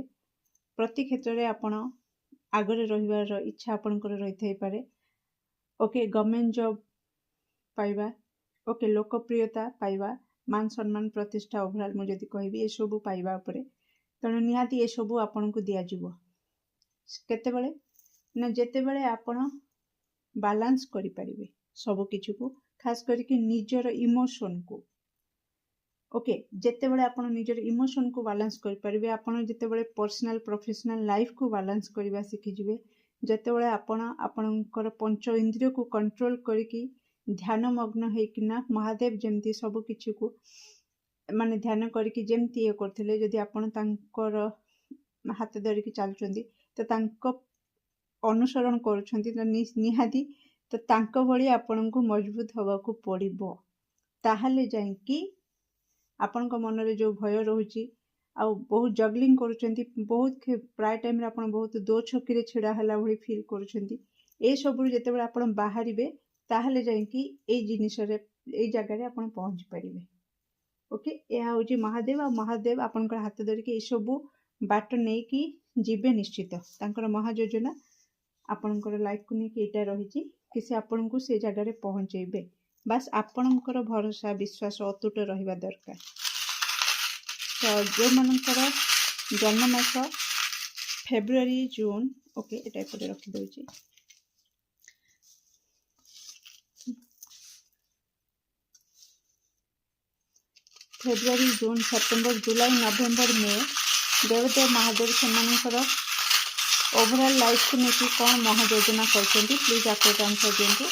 ପ୍ରତି କ୍ଷେତ୍ରରେ ଆପଣ ଆଗରେ ରହିବାର ଇଚ୍ଛା ଆପଣଙ୍କର ରହିଥାଇପାରେ। ଓକେ, ଗଭର୍ଣ୍ଣମେଣ୍ଟ ଜବ୍ ପାଇବା, ଓକେ ଲୋକପ୍ରିୟତା ପାଇବା, ମାନ ସମ୍ମାନ ପ୍ରତିଷ୍ଠା ଓଭରାଲ୍ ମୁଁ ଯଦି କହିବି ଏସବୁ ପାଇବା ଉପରେ, ତେଣୁ ନିହାତି ଏସବୁ ଆପଣଙ୍କୁ ଦିଆଯିବ। କେତେବେଳେ ନା ଯେତେବେଳେ ଆପଣ ବାଲାନ୍ସ କରିପାରିବେ ସବୁ କିଛିକୁ, ଖାସ୍ କରିକି ନିଜର ଇମୋସନକୁ। ଓକେ, ଯେତେବେଳେ ଆପଣ ନିଜର ଇମୋସନକୁ ବାଲାନ୍ସ କରିପାରିବେ, ଆପଣ ଯେତେବେଳେ ପର୍ସନାଲ ପ୍ରଫେସନାଲ ଲାଇଫକୁ ବାଲାନ୍ସ କରିବା ଶିଖିଯିବେ, ଯେତେବେଳେ ଆପଣ ଆପଣଙ୍କର ପଞ୍ଚ ଇନ୍ଦ୍ରିୟକୁ କଣ୍ଟ୍ରୋଲ କରିକି ଧ୍ୟାନମଗ୍ନ ହେଇକିନା ମହାଦେବ ଯେମିତି ସବୁ କିଛିକୁ ମାନେ ଧ୍ୟାନ କରିକି ଯେମିତି ଇଏ କରୁଥିଲେ, ଯଦି ଆପଣ ତାଙ୍କର ହାତ ଧରିକି ଚାଲୁଛନ୍ତି ତ ତାଙ୍କ ଅନୁସରଣ କରୁଛନ୍ତି, ତ ନିହାତି ତ ତାଙ୍କ ଭଳି ଆପଣଙ୍କୁ ମଜବୁତ ହେବାକୁ ପଡ଼ିବ। ତାହେଲେ ଯାଇକି ଆପଣଙ୍କ ମନରେ ଯେଉଁ ଭୟ ରହୁଛି, आउ बहुत जगलिंग करुछंती बहुत प्राय टाइम रे आपण बहुत दो छकी रे छिड़ा हला भली फील करुछंती ए सब जेते बेला आपण बाहरिबे ताहले जाईकी ए जिनिस रे ए जगह रे आपण पहुंच परिबे ओके यह हूँ महादेव आ महादेव आपंकर हाथ धरिकी सबू बाट नहीं कि जीवे निश्चित तांकर महायोजना आपणकर लाइफ को लेकिन यहाँ रही कि से आपण को से जगह पहुँचेबे बास आपणकर भरोसा विश्वास अतुट रहिबा दरकार तो जो मनकर जन्ममास फेब्रुआरी जून ओके एटा एपटे रखी दउची फेब्रुआरी जून सेप्टेम्बर जुलाई नवेम्बर मे देवदेव महादेव से ओवरऑल लाइफ को लेकिन कौन महायोजना करछंती प्लीज आप आंसर दिंतु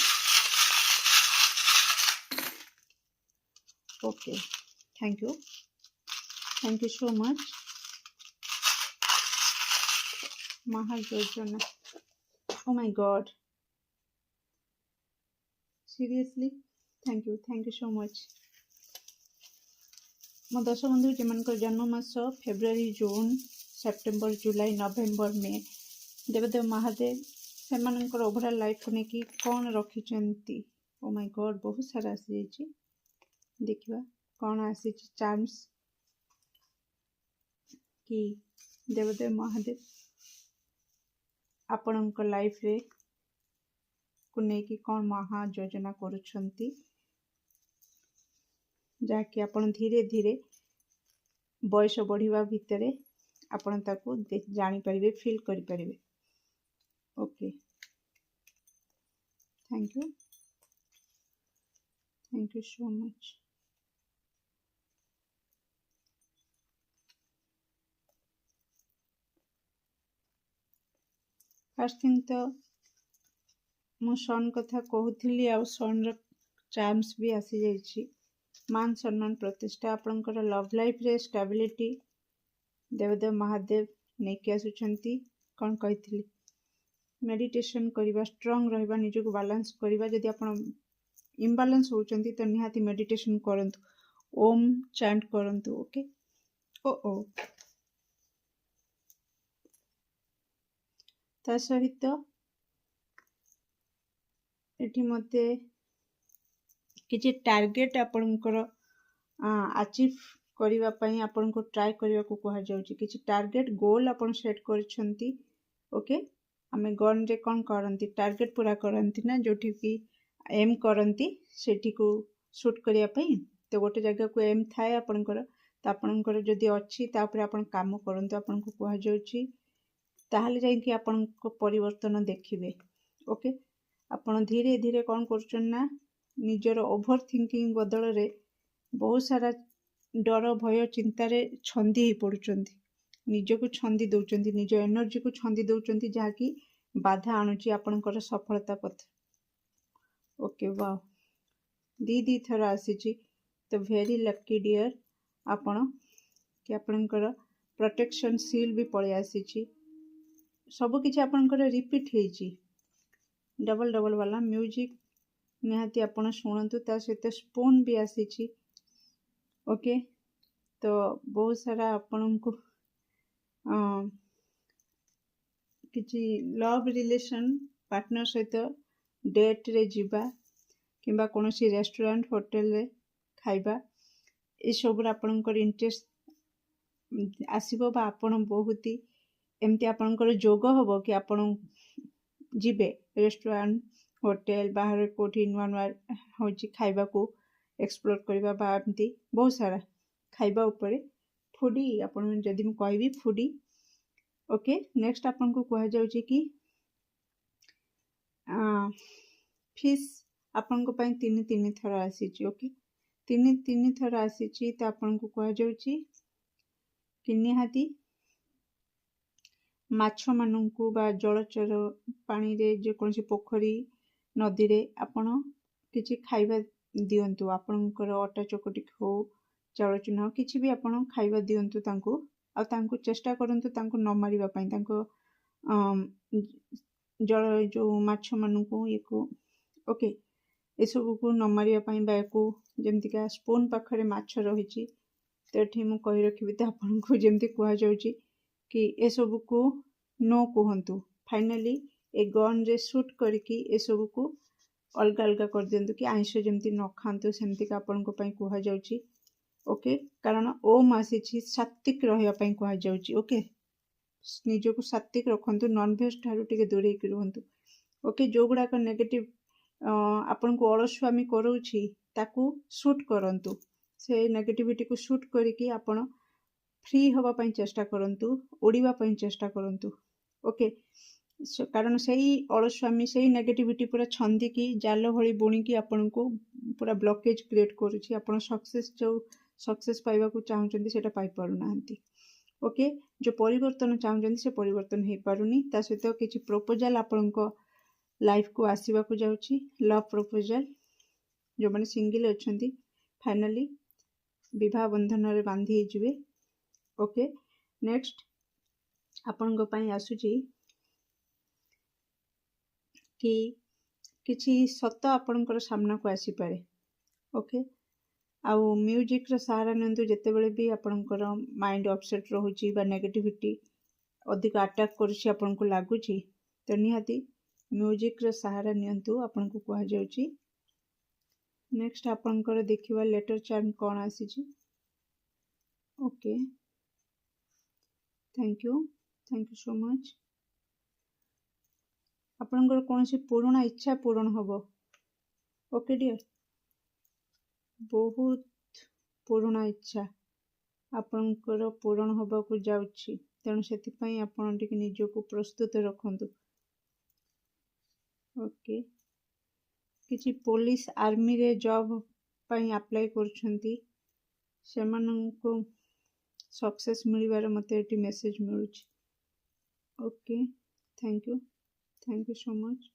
okay thank you so much महायोजना oh my God seriously thank you so much मो दर्शक बंधु जो जन्ममास फेब्रुआरी जून सेप्टेम्बर जुलाई नवेम्बर मे देवदेव महादेव से ओवरऑल लाइफ को लेकिन कौन रखिंट ओ माय गॉड बहुत सारा आसी देखा कौन आसी चार्म्स कि देवदेव महादेव आपण लाइफ रे को लेकिन कौन महायोजना करुछंती जहाँकि आपण धीरे धीरे बयस बढ़िया भितर आपण ताको जानी परिबे फील करि परिबे okay thank you so much first thing तो मो सन कथा कहूली आ सन र चार्म्स भी आसी जाइछि मान सम्मान प्रतिष्ठा आपणकर लव लाइफ रे स्टेबिलिटी देवदेव महादेव नहीं आसुचंती कौन कही मेडिटेशन करवा स्ट्रंग रहिबा निज को बैलेंस करवा जदि आपण इम्बालांस होचंती तो निहाती मेडिटेशन करंतु ओम चैंट करंतु ओके ओ ता सहित एठी मते किछि टार्गेट आपणकर अचीव करबा पई आपन को ट्राई करबा को कहा जाउची किछि टार्गेट गोल आपन सेट करछंती ओके आमे गन रे कोन करंती टार्गेट पूरा करंती ना जोठी की एम करंती सेठी को शूट करिया पई तो गोटे जगह को एम थाए आपनकर तो आपनकर जदि अछि तापर आपन काम करंतु आपन को कहा जाउची ताहाले जाई कि आपन को परिवर्तन देखिबे ओके आपन धीरे धीरे कोन करछन ना निजर ओभर थिंकिंग बदल रे बहुत सारा डर भय चिंतार छंदी ही पड़ुचंती निज को छंदी दउचंती निज एनर्जी को छंदी दउचंती जहाँकि बाधा आणुची आपनकर सफलता पथ ओके वाओ दी थर आसी तो वेरी लकी डियर आपण कि आपनकर प्रोटेक्शन सील भी पळे आसी सब किछि आपनकर रिपीट हेची डबल डबल वाला म्यूजिक निहाती आपण शुणतु ता सहित स्पून भी आसी ओके तो बहुत सारा आपण को किछि लव रिलेशन पार्टनर सहित डेट रे जीवा किंबा कोनोसी रेस्टोरेंट होटल रे खाइबा ए सब आपणकर इंटरेस्ट आसीबो बा आपण बहुत ही एमती आपणकर जोग हबो कि आपण जीवे रेस्टोरेंट होटल बाहर कोठी नुआ नुआ होची खाइबा को एक्सप्लोर करबा बा एमती बहुत सारा खाइबा ऊपर फूडी आपण जदि म कहबी फूडी ओके नेक्स्ट आपन को कहा जाउची कि फिश आपन को पई तीन थर आसी ओके तीन थर आसी तो आपन को कहा जाउची कि निहाती माछ मानू बा जलचर पानी रे जे कोनसी पोखरी नदी रे आपण किछि खाइबा दियंतु आपनकर अटा चकटी हो चाउल चूना किछि भी आपण खाइबा दियंतु तांको आ तांको चेष्टा करंतु तांको न मारिबा पई तांको जल जो माछ मानू को एको ओके ए सब को न मारिबा पई बा एको जेमति का स्पून पाखरे माछ रहिछि तो ये मुझे कही रखी तो आपको जमी कहुच्छी कि ए सब को नो कहतु फाइनाली ए गन रे सुट करके ए सब को अलग अलग कर दिंतु कि आइंष जमी न खातु सेमती आपण कहुच्छी ओके कारण ओम आसी सात्विक रही कहुच्छी ओके निज को सात्विक रखु नॉनवेज ठारू टे दूरे रुहतु ओके जो गुड़ाक नेगेटिव आपण को अलस्वामी करोछि ताकू सुट करंतु से नेगेटिविटी को सुट करके आपण फ्री हवा पई चेष्टा करंतु ओडिबा पई चेष्टा करंतु ओके कारण से अलस्वामी से नेगेटिविटी पूरा छंदी की जाल भली बुणी की आपण को पूरा ब्लॉकेज क्रिएट करुछि आपण सक्सेस जो सक्सेस पाइबा को चाहउछंती सेटा पाई पारु नाहंती ओके जो परिवर्तन चाहउछंती से परिवर्तन हे पारुनी ता सहित किछि प्रपोजल आपण को लाइफ को आसीबा को जाउछि लव प्रपोजल जो माने सिंगल अछंती फाइनली विवाह बंधन रे बांधी जिवे ओके नेक्स्ट आपण को पई आसुछि कि किछि सत आपणकर सामना को आसी पारे ओके आउ म्यूजिक रो सहारा नंतु जते बेले भी आपणकर माइंड अपसेट रहउछि बा नेगेटिविटी अधिक अटैक करूछि आपण को लागुछि तो निहाती म्यूजिक रो सहारा नियंतु आपण को कहा जाउछि नेक्स्ट आपणकर देखिबा लेटर चार्म कोन आसीछि okay thank you so much आपणकर कोनसी पुराना इच्छा पूर्ण होबो ओके डियर बहुत पुराना इच्छा आपणकर पूर्ण होबा को जाउछि तेणु सेति पई आपण टिक निज को प्रस्तुत रखंतु ओके किछि पुलिस आर्मी रे जॉब पई अप्लाई करछंती सेमाननको सक्सेस मिलिबार मते एटी मेसेज मिलुछि okay thank you so much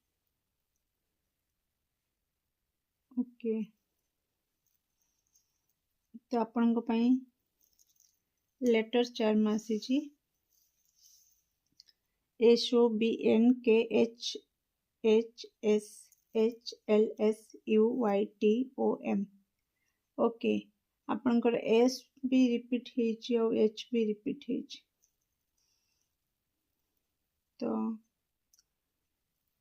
okay तो आपण को पई लेटर चार्म आसीछि SOBNKHHSHLSUYTOM ओके आपणकर एस भी रिपीट हेछि और एच भी रिपीट हेछि तो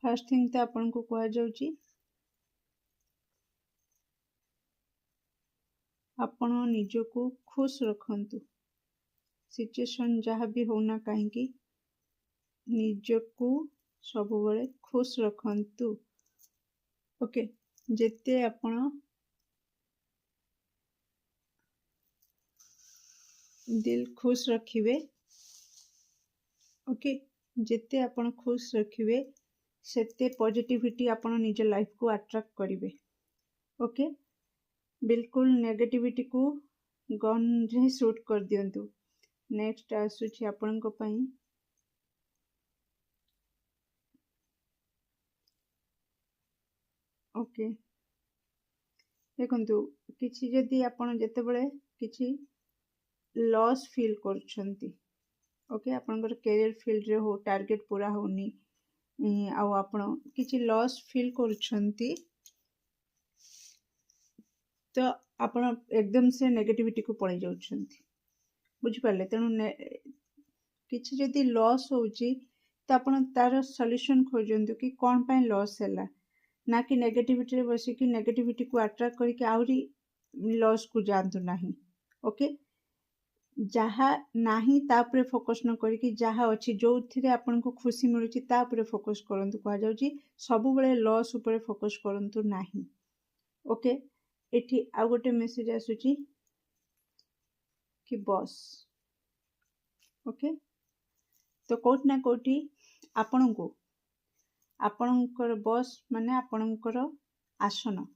फर्स्ट थिंग तो आपण को कहा जाउछि आपण निज को खुश रखंतु सिचुएशन जहाँ भी होना कहीं निज को सब बड़े खुश रखंतु ओके जेते आपण दिल खुश रखिबे ओके जेते आपण खुश रखिबे सेते पॉजिटिविटी आपण निज लाइफ को अट्रैक्ट करिवे ओके बिल्कुल नेगेटिविटी को गन रे शूट कर दियंतु नेक्स्ट आसुछि आपण को पई ओके देखंतु किछि जदी आपण जते बेले किछि लॉस फील करछंती ओके आपनकर करियर फील्ड रे हो टारगेट पूरा होनी आउ आपण किछि लॉस फील करछंती तो आपण एकदम से नेगेटिविटी को पळै जाउछंती बुझि पाले तेनु किछि जदी लॉस होउची तो आपण तार सॉल्यूशन खोजंतु कि कोन पय लॉस हैला ना कि नेगेटिविटी रे बसी कि नेगेटिविटी को अट्रैक्ट करके आउरी लॉस को जानतु नाही ओके जहा नाही तापरे फोकस न करके जहा अछि जो थिरे आपन को खुशी मिलुची तापरे फोकस करंतु कहा जाउची सब बेले लॉस ऊपर फोकस करंतु नाही ओके एठी आ गोटे मेसेज आसुची कि बॉस ओके तो कोट ना कोटी आपन को आपनकर बॉस माने आपनकर आसन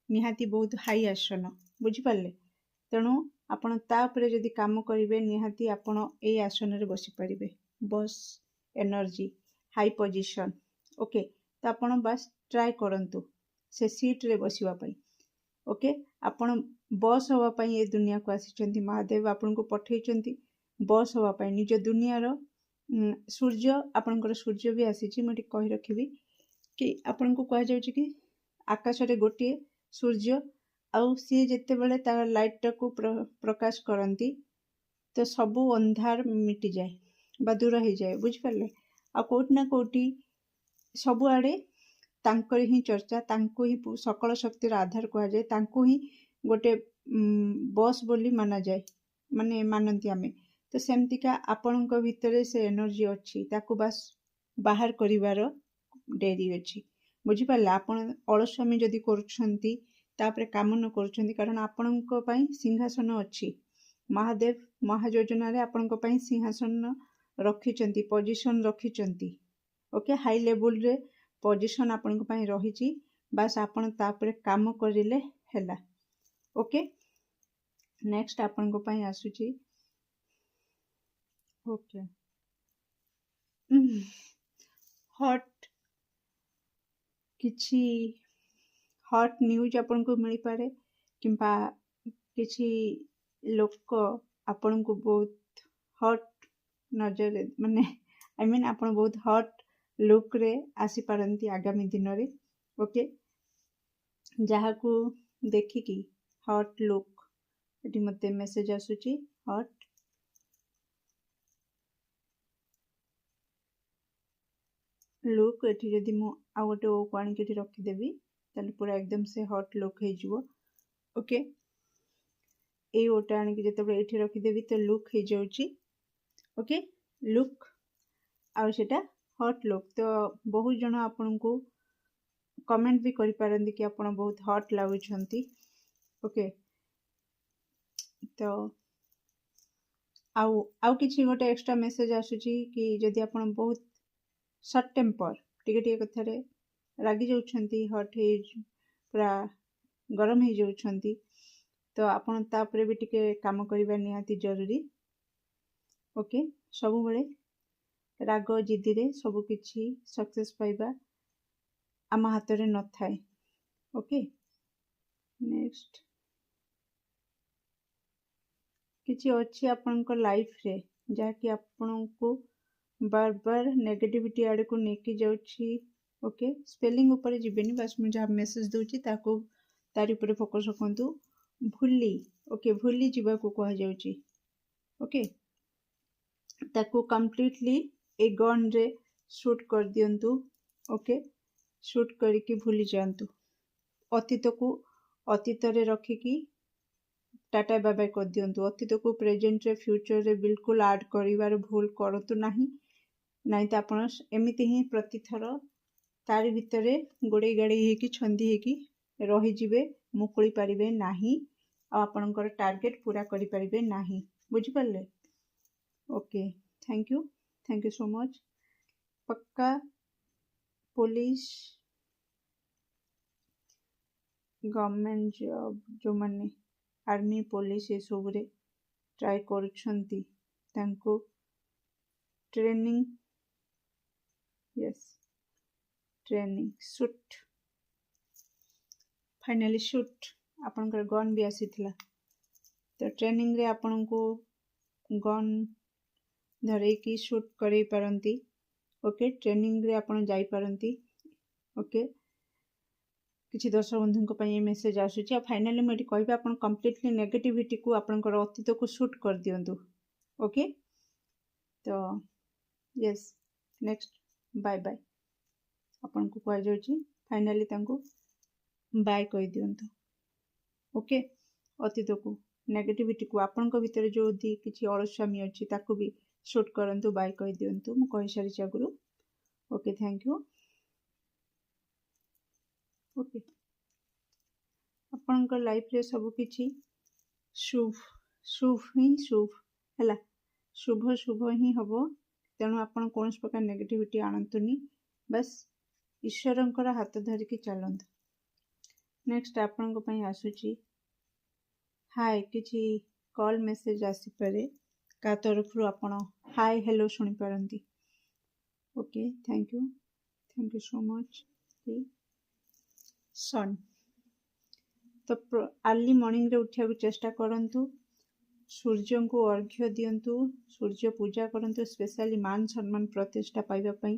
निहाती बहुत हाई आसन बुझी पाले तेणु आपण तापरे जदि काम करिवे निहाती आपण ए आसन रे बसी परिबे boss energy high position okay तो आपण बस ट्राई करंतु से सीट रे बसिवा पई ओके आपण बॉस होवा पई ए दुनिया को आसीचंती महादेव आपण को पठेइचंती बॉस होवा पई निज दुनिया रो सूर्य आपनकर सूर्य भी आसीची मटी कहि रखिबी कि आपण को कह जाउची कि आकाश रे गोटे सूर्य आउ सी जितेबाला तार लाइटा को प्रकाश करती तो सबू अंधार मिटी जाए बा दूर हो जाए बुझिपारे आ कोटि ना कोटि सबुआड़े तांकर ही चर्चा तांको ही सकल शक्तिर आधार कहुए तांको ही गोटे बस बोली माना जाए माने मानती आमे तो सेमतिका आपणक भितर से एनर्जी अच्छी ताकू बास बाहर करिवार डेरी अच्छी बुझिपारे आपण अलस्वामी जदि करुछंती तापरे काम न करुछंती कारण आपणक पई सिंहासन अच्छी महादेव महायोजना रे आपणक पई सिंहासन रखिचंती पोजीशन रखिचंती ओके हाई लेवल रे पोजीशन आपणक पई रहिची बास आपण तापरे काम करिले हैला ओके नेक्स्ट आपणक पई आसुची ओके हॉट किछि हॉट न्यूज आपन को मिल पारे किंबा किछि लोक आपन को बहुत हॉट नजर माने आई मीन आपन बहुत हॉट लुक रे आसी पारंती आगामी दिन रे ओके जहा को देखि कि हॉट लुक एटी मते मेसेज आसुची हॉट लुक एटी जदि मु आ गोटे ओ पानी के रखी देबी ताले पूरा एकदम से हॉट लुक हे जिवो ओके ए ओटा आनी के जते एठी रखी देबी तो लुक हे जाउची ओके लुक आ सेटा हॉट लुक तो बहुत जन आपन को कमेंट भी करि पारंदी कि आपन बहुत हॉट लागुछंती ओके तो आउ किछि गोटे एक्स्ट्रा मेसेज आसुची कि जदि आपन बहुत सर्ट टेम्पर टिके टिके कथारे रागी जाउछंती हॉट हे पूरा गरम हे जाउछंती तो आपन तापरे भी टिके काम करिबा निहाती जरूरी ओके सबु बेले राग जिद्दी रे सबु किछि सक्सेस पाइबा आम हाथ रे न थाए ओके नेक्स्ट किछि अछि आपनक लाइफ रे जा कि आपनको बार बार नेगेटिविटी आड़े को नेकी जाउछि ओके स्पेलिंग ऊपर जिबेनी बस मु जहाँ मेसेज दूची ताको तारी ऊपर फोकस रखंतु भूली ओके भूली जीवा को कहा जाउछि ओके ताको कंप्लीटली ए गन रे शूट कर दियंतु ओके शूट करके भूली जांतु अतीत को अतीत रे रखिकी टाटा बाय बाय कर दियंतु अतीत को प्रेजेंट रे फ्यूचर रे बिल्कुल ऐड करिवार भूल करतु नाही नाई तो आपण एमती ही प्रतिथर तारी भितरे गोड़े गाड़ी हेकी छंदी हेकी रही जिवे मुकुली पारिबे नाही आ आपनकर टार्गेट पूरा करि पारिबे नाही बुझि Parle okay thank you so much पक्का पुलिस गवर्नमेंट जॉब जो माने आर्मी पुलिस ये सब रे ट्राई करूछंती तांको training yes training shoot finally shoot आपनकर गन भी आसीथिला तो ट्रेनिंग रे आपन को गन धरे की शूट करै पारंती ओके ट्रेनिंग रे आपन जाई पारंती ओके किछि दर्शक बंधु को मेसेज आसुची आ फाइनली मैं कहबे आपन कंप्लीटली नेगेटिविटी को आपनकर अतीत को शूट कर दियंतु ओके तो यस नेक्स्ट बाय बाय आपन को कह जाउची फाइनली तांको बाय कहि दियंतु ओके अतीत को नेगेटिविटी को आपन को भीतर जो दी किछि अलस्वामी अछि ताको भी शूट करंतु बाय कहि दियंतु मु कहि सारी चागुरु ओके थैंक यू ओके आपनकर लाइफ रे सब किछि शुभ शुभ ही शुभ हैला शुभ शुभ ही हबो तेणु आपन कोन प्रकार नेगेटिविटी आनंतुनी बस ईश्वरंकर हाथ धरिकी चलंतु नेक्स्ट आपन को पई आसुची हाय किछि कॉल मेसेज आसी पारे का तरफ रु आपन हाय हेलो सुनि पारंती okay thank you so much सन तो अर्ली मॉर्निंग रे उठिया को चेष्टा करंतु सूर्य को अर्घ्य दियंतु सूर्य पूजा करंतु स्पेशली मान सम्मान प्रतिष्ठा पाइबा पई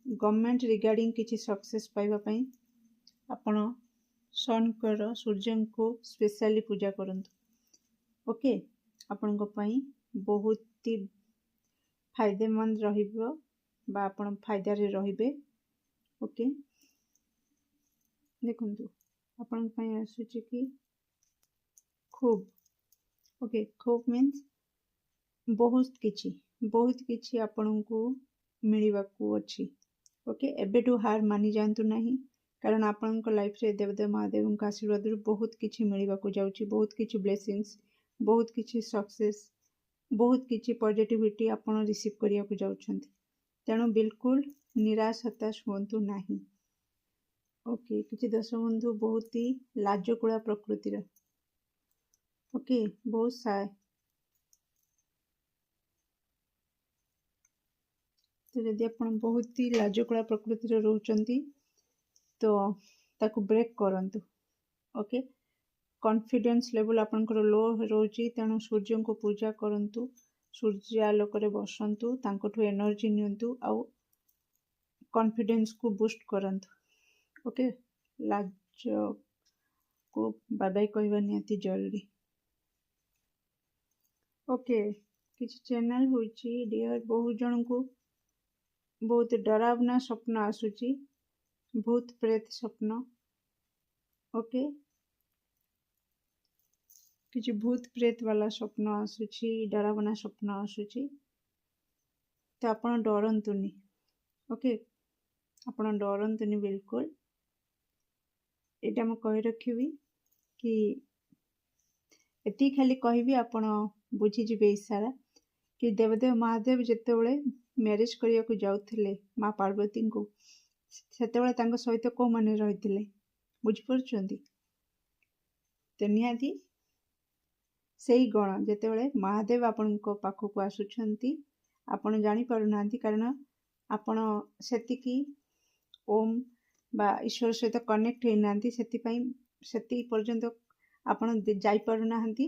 गवर्नमेंट रिगार्डिंग किछि सक्सेस पाइबा पई आपण ସନ୍ଙ୍କର ସୂର୍ଯ୍ୟଙ୍କୁ ସ୍ପେଶାଲି ପୂଜା କରନ୍ତୁ। ଓକେ, ଆପଣଙ୍କ ପାଇଁ ବହୁତ ହି ଫାଇଦେମନ୍ଦ ରହିବ ବା ଆପଣ ଫାଇଦାରେ ରହିବେ। ଓକେ, ଦେଖନ୍ତୁ ଆପଣଙ୍କ ପାଇଁ ଆସୁଛି କି ଖୁବ୍। ଓକେ, ଖୁବ୍ ମିନ୍ସ ବହୁତ କିଛି ଆପଣଙ୍କୁ ମିଳିବାକୁ ଅଛି। ଓକେ, ଏବେଠୁ ହାର ମାନି ଯାଆନ୍ତୁ ନାହିଁ, କାରଣ ଆପଣଙ୍କ ଲାଇଫରେ ଦେବଦେବ ମହାଦେବଙ୍କ ଆଶୀର୍ବାଦରୁ ବହୁତ କିଛି ମିଳିବାକୁ ଯାଉଛି, ବହୁତ କିଛି ବ୍ଲେସିଙ୍ଗସ୍, ବହୁତ କିଛି ସକ୍ସେସ୍, ବହୁତ କିଛି ପଜିଟିଭିଟି ଆପଣ ରିସିଭ୍ କରିବାକୁ ଯାଉଛନ୍ତି। ତେଣୁ ବିଲକୁଲ ନିରାଶ ହତାଶ ହୁଅନ୍ତୁ ନାହିଁ। ଓକେ, କିଛି ଦର୍ଶକ ବନ୍ଧୁ ବହୁତ ହି ଲାଜକୁଳା ପ୍ରକୃତିର। ଓକେ, ବହୁତ ସାୟ। ତ ଯଦି ଆପଣ ବହୁତ ହି ଲାଜକୁଳା ପ୍ରକୃତିର ରହୁଛନ୍ତି ତ ତାକୁ ବ୍ରେକ୍ କରନ୍ତୁ। ଓକେ, କନଫିଡେନ୍ସ ଲେଭେଲ ଆପଣଙ୍କର ଲୋ ରହୁଛି, ତେଣୁ ସୂର୍ଯ୍ୟଙ୍କୁ ପୂଜା କରନ୍ତୁ, ସୂର୍ଯ୍ୟ ଆଲୋକରେ ବସନ୍ତୁ, ତାଙ୍କଠୁ ଏନର୍ଜି ନିଅନ୍ତୁ ଆଉ କନଫିଡେନ୍ସକୁ ବୁଷ୍ଟ କରନ୍ତୁ। ଓକେ, ଲାଜକୁ ବାଏ ବାଏ କହିବା ନିହାତି ଜରୁରୀ। ଓକେ, କିଛି ଚ୍ୟାନେଲ ହେଉଛି ଡିଅର, ବହୁତ ଜଣଙ୍କୁ ବହୁତ ଡରାବନା ସ୍ୱପ୍ନ ଆସୁଛି, ଭୂତ ପ୍ରେତ ସ୍ୱପ୍ନ। ଓକେ, କିଛି ଭୂତ ପ୍ରେତ ବାଲା ସ୍ୱପ୍ନ ଆସୁଛି, ଡରାବନା ସ୍ୱପ୍ନ ଆସୁଛି, ତ ଆପଣ ଡରନ୍ତୁନି। ଓକେ, ଆପଣ ଡରନ୍ତୁନି ବିଲକୁଲ। ଏଇଟା ମୁଁ କହି ରଖିବି କି ଏତିକି ଖାଲି କହିବି, ଆପଣ ବୁଝିଯିବେ ଇସାରା କି ଦେବଦେବ ମହାଦେବ ଯେତେବେଳେ ମ୍ୟାରେଜ କରିବାକୁ ଯାଉଥିଲେ ମା ପାର୍ବତୀଙ୍କୁ, ସେତେବେଳେ ତାଙ୍କ ସହିତ କୋଉମାନେ ରହିଥିଲେ ବୁଝିପାରୁଛନ୍ତି? ତ ନିହାତି ସେଇ ଗଣ ଯେତେବେଳେ ମହାଦେବ ଆପଣଙ୍କ ପାଖକୁ ଆସୁଛନ୍ତି ଆପଣ ଜାଣିପାରୁନାହାନ୍ତି, କାରଣ ଆପଣ ସେତିକି ଓମ୍ ବା ଈଶ୍ୱର ସହିତ କନେକ୍ଟ ହେଇନାହାନ୍ତି, ସେଥିପାଇଁ ସେତିକି ପର୍ଯ୍ୟନ୍ତ ଆପଣ ଯାଇପାରୁନାହାନ୍ତି।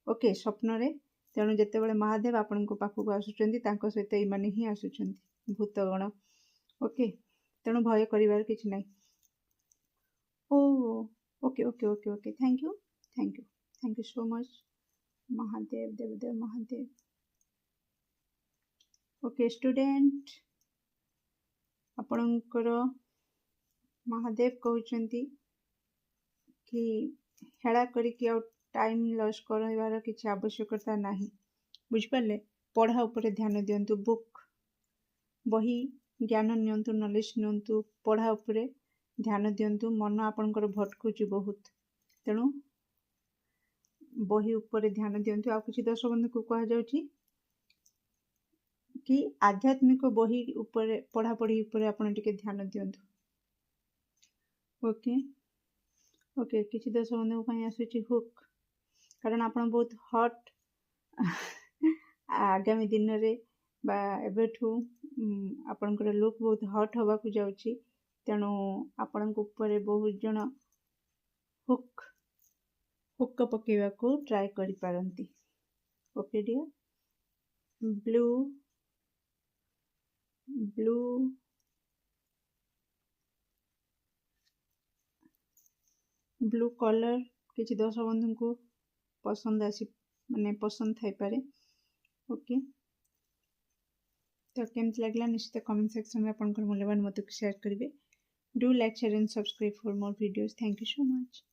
ଓକେ, ସ୍ୱପ୍ନରେ। ତେଣୁ ଯେତେବେଳେ ମହାଦେବ ଆପଣଙ୍କ ପାଖକୁ ଆସୁଛନ୍ତି ତାଙ୍କ ସହିତ ଏଇମାନେ ହିଁ ଆସୁଛନ୍ତି, ଭୂତଗଣ। ଓକେ, ତେଣୁ ଭୟ କରିବାର କିଛି ନାହିଁ। Okay okay okay okay, thank you so much Mahadev, ଦେବଦେବ ମହାଦେବ। ଓକେ ଷ୍ଟୁଡେଣ୍ଟ, ଆପଣଙ୍କର ମହାଦେବ କହୁଛନ୍ତି କି ହେଳା କରିକି ଆଉ ଟାଇମ୍ ଲସ୍ କରିବାର କିଛି ଆବଶ୍ୟକତା ନାହିଁ। ବୁଝିପାରିଲେ? ପଢ଼ା ଉପରେ ଧ୍ୟାନ ଦିଅନ୍ତୁ, ବୁକ୍ ବହି ଜ୍ଞାନ ନିଅନ୍ତୁ, ନଲେଜ ନିଅନ୍ତୁ, ପଢ଼ା ଉପରେ ଧ୍ୟାନ ଦିଅନ୍ତୁ। ମନ ଆପଣଙ୍କର ଭଟକୁଛି ବହୁତ, ତେଣୁ ବହି ଉପରେ ଧ୍ୟାନ ଦିଅନ୍ତୁ। ଆଉ କିଛି ଦର୍ଶକ ବନ୍ଧୁଙ୍କୁ କୁହାଯାଉଛି କି ଆଧ୍ୟାତ୍ମିକ ବହି ଉପରେ ପଢ଼ାପଢ଼ି ଉପରେ ଆପଣ ଟିକେ ଧ୍ୟାନ ଦିଅନ୍ତୁ। ଓକେ ଓକେ, କିଛି ଦର୍ଶକ ବନ୍ଧୁଙ୍କ ପାଇଁ ଆସୁଛି ହୁକ୍, କାରଣ ଆପଣ ବହୁତ ହଟ୍ ଆଗାମୀ ଦିନରେ ବା ଏବେଠୁ ଆପଣଙ୍କର ଲୁକ୍ ବହୁତ ହଟ୍ ହେବାକୁ ଯାଉଛି, ତେଣୁ ଆପଣଙ୍କ ଉପରେ ବହୁତ ଜଣ ହୁକ୍ ପକେଇବାକୁ ଟ୍ରାଏ କରିପାରନ୍ତି। ଓକେ ଡିଅର, ବ୍ଲୁ କଲର କିଛି ଦର୍ଶକ ବନ୍ଧୁଙ୍କୁ ପସନ୍ଦ ଥାଇପାରେ। ଓକେ, ତ କେମିତି ଲାଗିଲା ନିଶ୍ଚିତ କମେଣ୍ଟ ସେକ୍ସନରେ ଆପଣଙ୍କର ମୂଲ୍ୟବାନ ମତକୁ ସେୟାର କରିବେ। Do like, share and subscribe for ମୋର videos. Thank you so much.